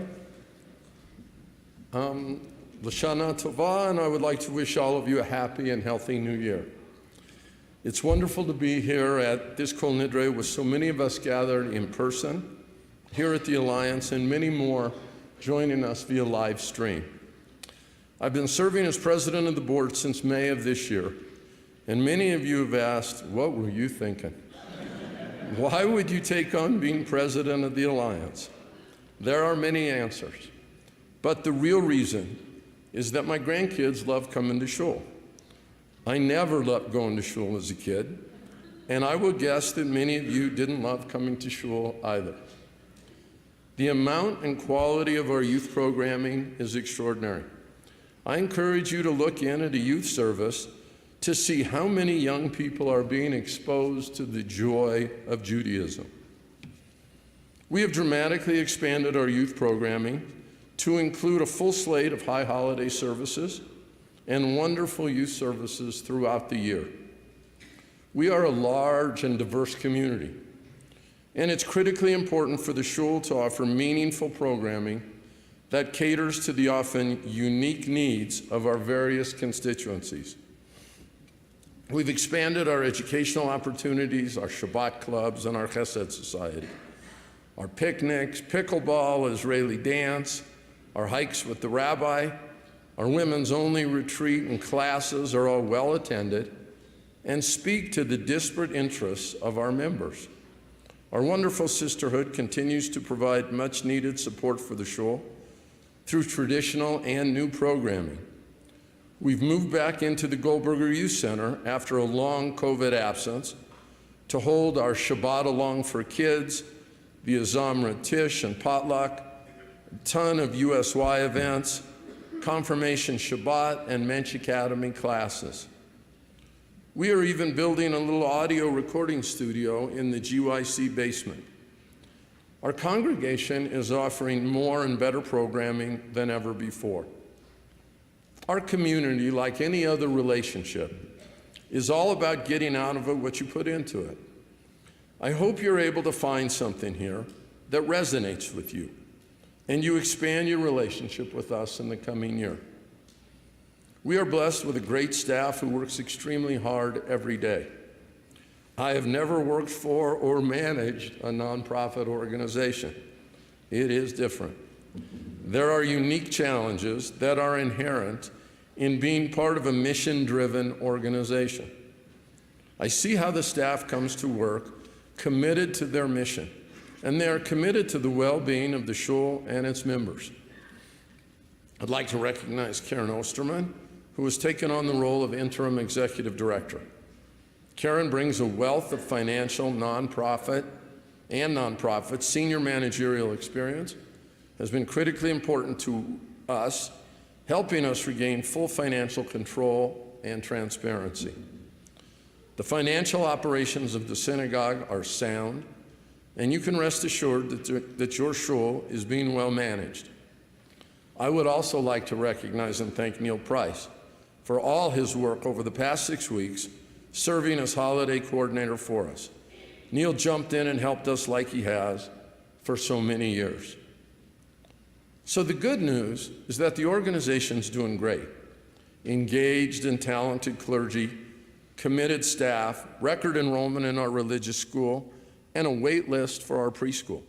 Speaker 4: L'Shana Tova, and I would like to wish all of you a happy and healthy new year. It's wonderful to be here at this Kol Nidre with so many of us gathered in person, here at the Alliance, and many more joining us via live stream. I've been serving as president of the board since May of this year, and many of you have asked, what were you thinking? Why would you take on being president of the Alliance? There are many answers, but the real reason is that my grandkids love coming to shul. I never loved going to shul as a kid, and I will guess that many of you didn't love coming to shul either. The amount and quality of our youth programming is extraordinary. I encourage you to look in at a youth service to see how many young people are being exposed to the joy of Judaism. We have dramatically expanded our youth programming to include a full slate of high holiday services and wonderful youth services throughout the year. We are a large and diverse community, and it's critically important for the shul to offer meaningful programming that caters to the often unique needs of our various constituencies. We've expanded our educational opportunities, our Shabbat clubs, and our Chesed Society. Our picnics, pickleball, Israeli dance, our hikes with the rabbi, our women's only retreat and classes are all well attended and speak to the disparate interests of our members. Our wonderful sisterhood continues to provide much needed support for the shul through traditional and new programming. We've moved back into the Goldberger Youth Center after a long COVID absence to hold our Shabbat Along for Kids, the Azamra Tish and Potluck, a ton of USY events, Confirmation Shabbat, and Mensch Academy classes. We are even building a little audio recording studio in the GYC basement. Our congregation is offering more and better programming than ever before. Our community, like any other relationship, is all about getting out of it what you put into it. I hope you're able to find something here that resonates with you, and you expand your relationship with us in the coming year. We are blessed with a great staff who works extremely hard every day. I have never worked for or managed a nonprofit organization. It is different. There are unique challenges that are inherent in being part of a mission-driven organization. I see how the staff comes to work committed to their mission, and they are committed to the well-being of the shul and its members. I'd like to recognize Karen Osterman, who has taken on the role of interim executive director. Karen brings a wealth of financial, nonprofit senior managerial experience, has been critically important to us, helping us regain full financial control and transparency. The financial operations of the synagogue are sound, and you can rest assured that your shul is being well managed. I would also like to recognize and thank Neil Price for all his work over the past 6 weeks, serving as holiday coordinator for us. Neil jumped in and helped us like he has for so many years. So the good news is that the organization's doing great. Engaged and talented clergy, committed staff, record enrollment in our religious school, and a wait list for our preschool.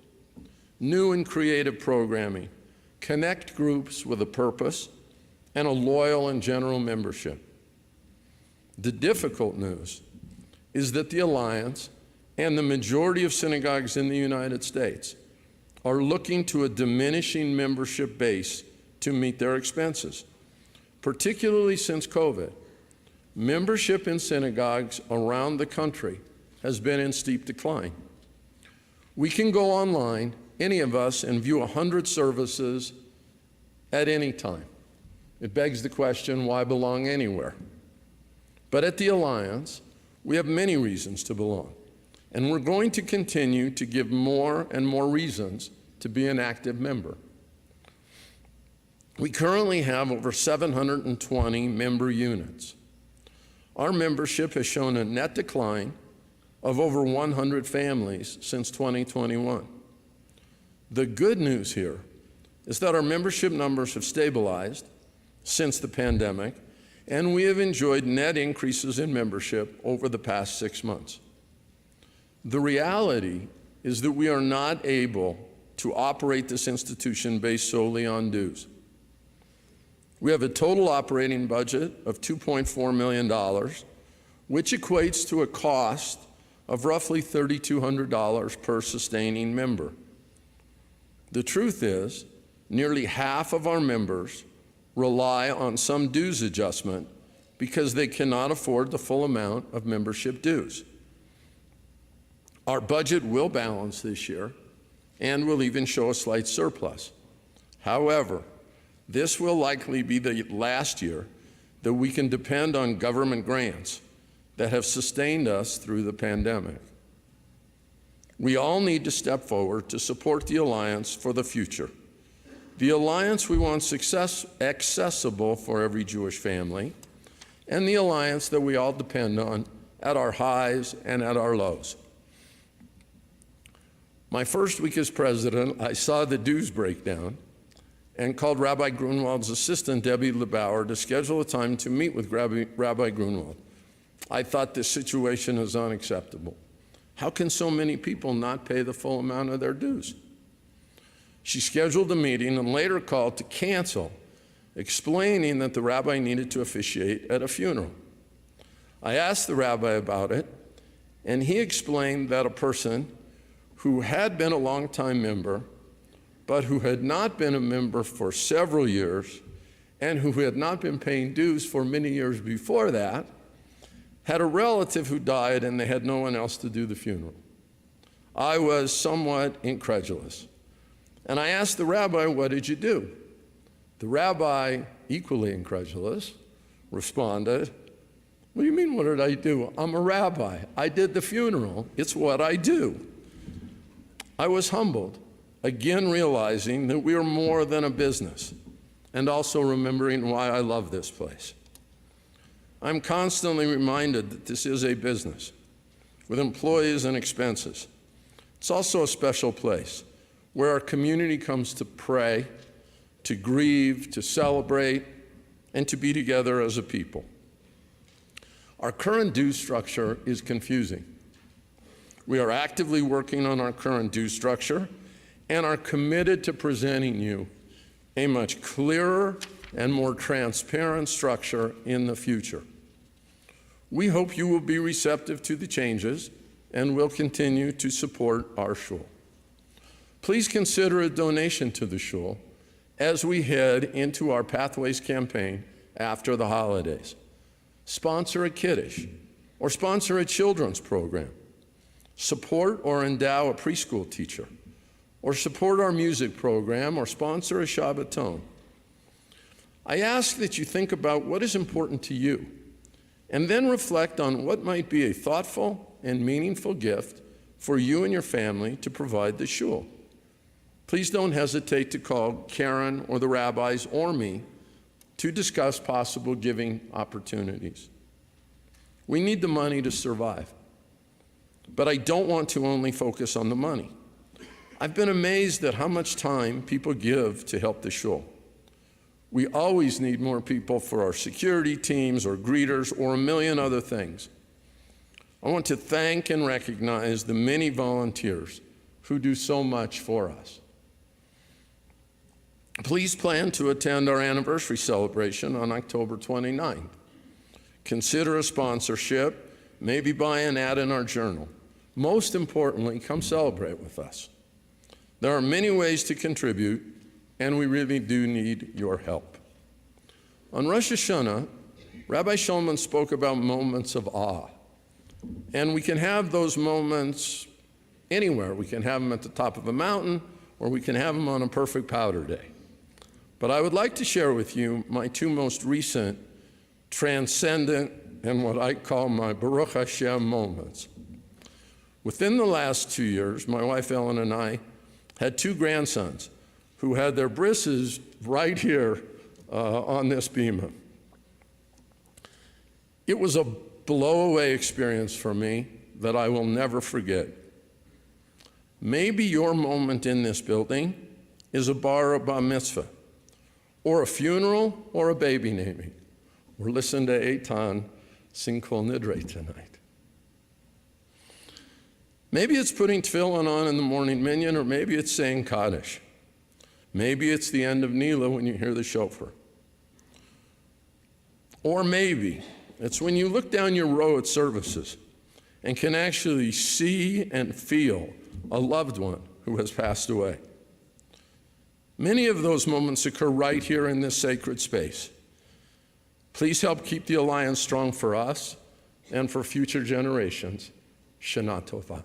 Speaker 4: New and creative programming, connect groups with a purpose, and a loyal and general membership. The difficult news is that the Alliance and the majority of synagogues in the United States are looking to a diminishing membership base to meet their expenses. Particularly since COVID, membership in synagogues around the country has been in steep decline. We can go online, any of us, and view 100 services at any time. It begs the question, why belong anywhere? But at the Alliance, we have many reasons to belong, and we're going to continue to give more and more reasons to be an active member. We currently have over 720 member units. Our membership has shown a net decline of over 100 families since 2021. The good news here is that our membership numbers have stabilized since the pandemic, and we have enjoyed net increases in membership over the past 6 months. The reality is that we are not able to operate this institution based solely on dues. We have a total operating budget of $2.4 million, which equates to a cost of roughly $3,200 per sustaining member. The truth is, nearly half of our members rely on some dues adjustment because they cannot afford the full amount of membership dues. Our budget will balance this year and will even show a slight surplus. However, this will likely be the last year that we can depend on government grants that have sustained us through the pandemic. We all need to step forward to support the Alliance for the future. The Alliance we want accessible for every Jewish family, and the Alliance that we all depend on at our highs and at our lows. My first week as president, I saw the dues breakdown and called Rabbi Grunwald's assistant, Debbie LeBauer, to schedule a time to meet with Rabbi Grunwald. I thought this situation is unacceptable. How can so many people not pay the full amount of their dues? She scheduled a meeting and later called to cancel, explaining that the rabbi needed to officiate at a funeral. I asked the rabbi about it, and he explained that a person who had been a longtime member, but who had not been a member for several years, and who had not been paying dues for many years before that, had a relative who died and they had no one else to do the funeral. I was somewhat incredulous. And I asked the rabbi, what did you do? The rabbi, equally incredulous, responded, what do you mean, what did I do? I'm a rabbi. I did the funeral. It's what I do. I was humbled, again realizing that we are more than a business, and also remembering why I love this place. I'm constantly reminded that this is a business with employees and expenses. It's also a special place where our community comes to pray, to grieve, to celebrate, and to be together as a people. Our current due structure is confusing. We are actively working on our current due structure and are committed to presenting you a much clearer and more transparent structure in the future. We hope you will be receptive to the changes and will continue to support our shul. Please consider a donation to the shul as we head into our Pathways campaign after the holidays. Sponsor a kiddush or sponsor a children's program. Support or endow a preschool teacher, or support our music program, or sponsor a Shabbaton. I ask that you think about what is important to you, and then reflect on what might be a thoughtful and meaningful gift for you and your family to provide the shul. Please don't hesitate to call Karen or the rabbis or me to discuss possible giving opportunities. We need the money to survive. But I don't want to only focus on the money. I've been amazed at how much time people give to help the shul. We always need more people for our security teams or greeters or a million other things. I want to thank and recognize the many volunteers who do so much for us. Please plan to attend our anniversary celebration on October 29th. Consider a sponsorship, maybe buy an ad in our journal. Most importantly, come celebrate with us. There are many ways to contribute, and we really do need your help. On Rosh Hashanah, Rabbi Shulman spoke about moments of awe. And we can have those moments anywhere. We can have them at the top of a mountain, or we can have them on a perfect powder day. But I would like to share with you my two most recent transcendent and what I call my Baruch Hashem moments. Within the last 2 years, my wife Ellen and I had two grandsons who had their brisses right here on this bima. It was a blow-away experience for me that I will never forget. Maybe your moment in this building is a bar or bar mitzvah, or a funeral, or a baby naming, or listen to Eitan sing Kol Nidre tonight. Maybe it's putting tefillin on in the morning minyan, or maybe it's saying Kaddish. Maybe it's the end of Nila when you hear the shofar. Or maybe it's when you look down your row at services and can actually see and feel a loved one who has passed away. Many of those moments occur right here in this sacred space. Please help keep the Alliance strong for us and for future generations. Shana Tova.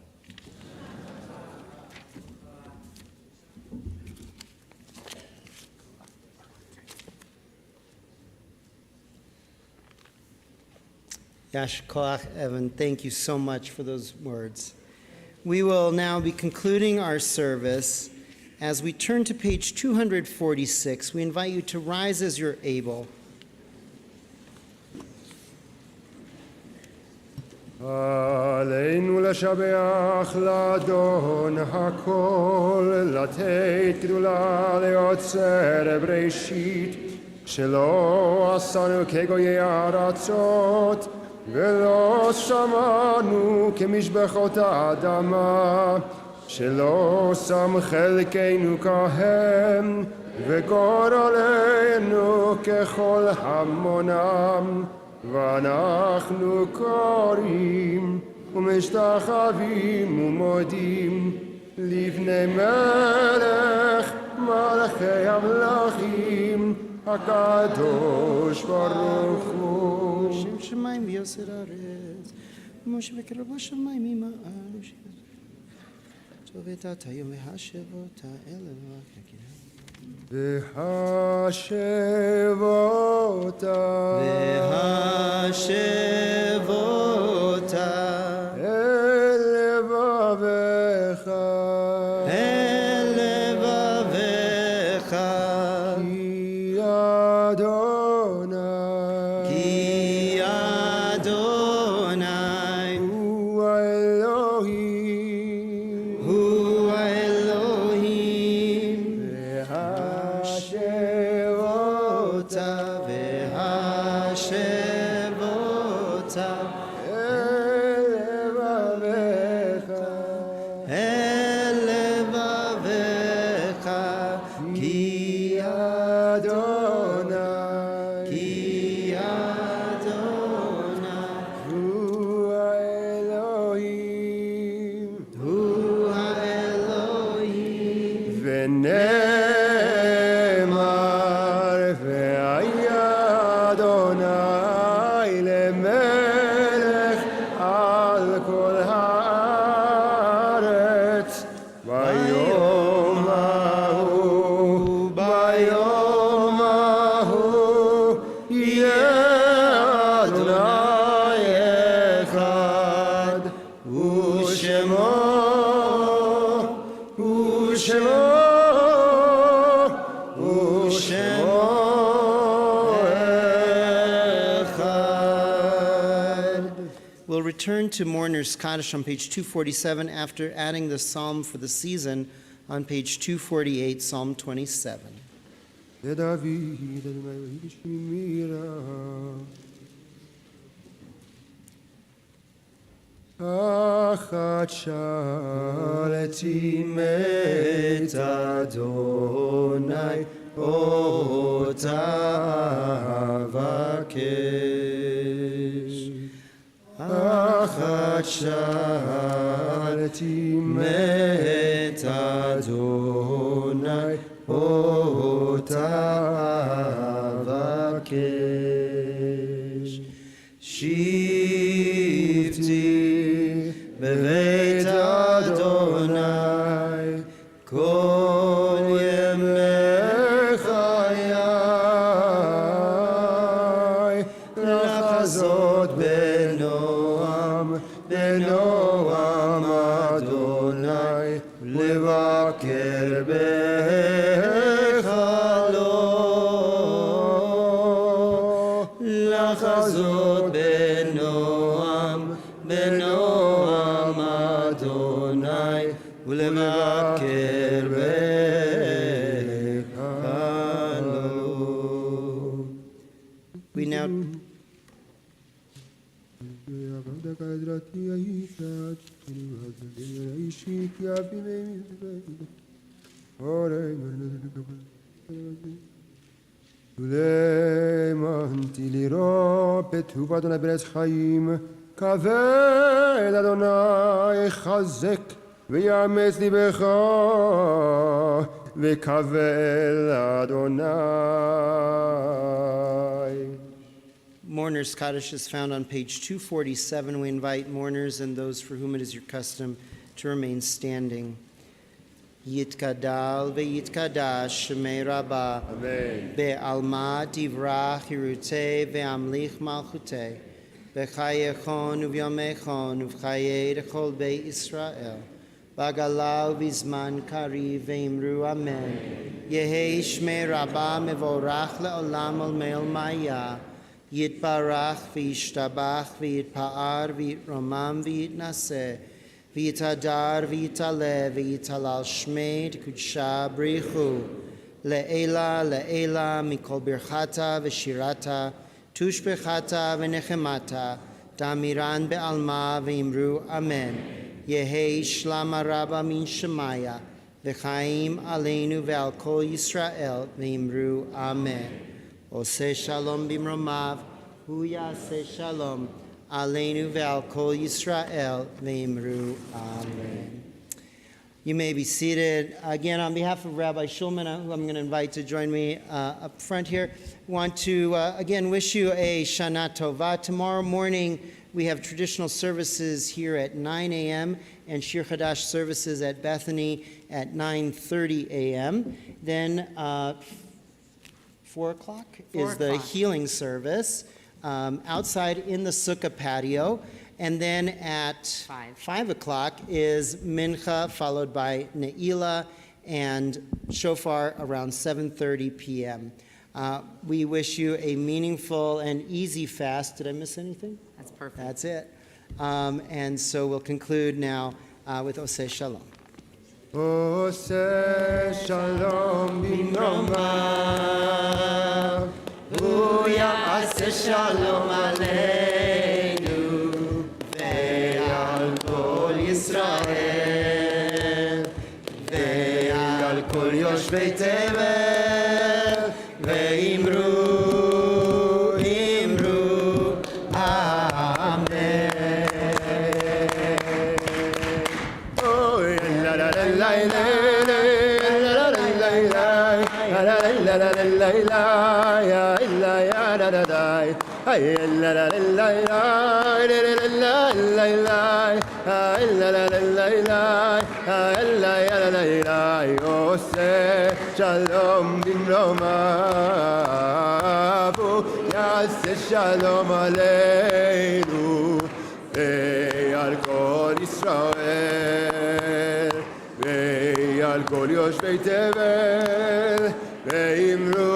Speaker 1: Yash Koach, Evan, thank you so much for those words. We will now be concluding our service. As we turn to page 246, we invite you to rise as you're able.
Speaker 2: עלינו לשבח לאדון הכל, לתת גדולה ליוצר בראשית, שלא עשנו כגויי הארצות, ולא שמענו כמשפחות האדמה, שלא שם חלקנו כהם, וגורלנו ככל המונם, ואנחנו קוראים ומשתחווים ומודים לפני מלך מלכי המלכים הקדוש ברוך הוא.
Speaker 1: שם שמיים ויוסר ארץ, ומשה בקרבו שמיים עם הארץ. טוב את היום והשבות האלה והקרקע.
Speaker 2: והשבותה אל לבבך כי אדוני הוא האלוהים והשבותה אל לבבך כי אדוני הוא האלוהים ונאמר והיה אדוני למלך על כל הארץ ביום ההוא יהיה אדוני אחד ושמו אחד.
Speaker 1: We'll return to Mourner's Kaddish on page 247 after adding the psalm for the season on page 248, Psalm 27.
Speaker 2: לדוד אדוני שמירה אחת שאלתי מת אדוני אותה אבקש אחת שאלתי מת אדוני
Speaker 1: אבקש. שבתי בבית אדוני כל ימי חיי, לחזות בנועם אדוני, לבקר בהיכלו, לחזות בנועם אדוני, ולבקר בהיכלו. We now
Speaker 2: ולמנתי לראות בטוב אדוני ברץ חיים, כבד אדוני חזק ויאמץ ליבך, וכבל אדוני.
Speaker 1: Mourner's Kaddish is found on page 247. We invite mourners and those for whom it is your custom to remain standing. Yitkadal ve'yitkadash shemei Rabbah.
Speaker 2: Amen.
Speaker 1: Be'alma divrach hirutei ve'amlich malchutei. B'chayechon uvyomechon uv'chayei dechol bei Israel. B'agala u'vizman kari ve'imru amen. Yehei shmei Rabbah mevorach le'olam ol me'ol maya. Yitbarach v'yishtabach v'yitpa'ar v'yitromam v'yitnaseh v'yitadar v'yitaleh v'yitalal shmei d'kudsha brichu le'ela mikol birchata v'shirata tushbechata v'nechemata damiran be'alma v'imru amen. Yehei shlama rabba min shemaya v'chaim aleinu ve'al kol Yisrael v'imru amen. Oseh shalom bimromav, hu yaseh shalom, aleinu ve'al kol Yisrael, ve'imru amen. You may be seated. Again, on behalf of Rabbi Shulman, who I'm going to invite to join me up front here, I want to again wish you a Shana Tova. Tomorrow morning, we have traditional services here at 9 a.m. and Shir Chadash services at Bethany at 9:30 a.m. Then 4 o'clock is the healing service outside in the sukkah patio. And then at 5 o'clock is mincha, followed by ne'ilah and shofar around 7:30 p.m. We wish you a meaningful and easy fast. Did I miss anything?
Speaker 3: That's perfect.
Speaker 1: That's it. And so we'll conclude now with Oseh Shalom.
Speaker 2: Oseh shalom bimromav, hu yaseh shalom aleinu ve'al kol Yisrael ve'al kol yoshvei tevel ve'imru Oseh shalom bimromav, yaseh shalom aleinu ve'al kol Yisrael ve'al kol yoshvei tevel ve'imru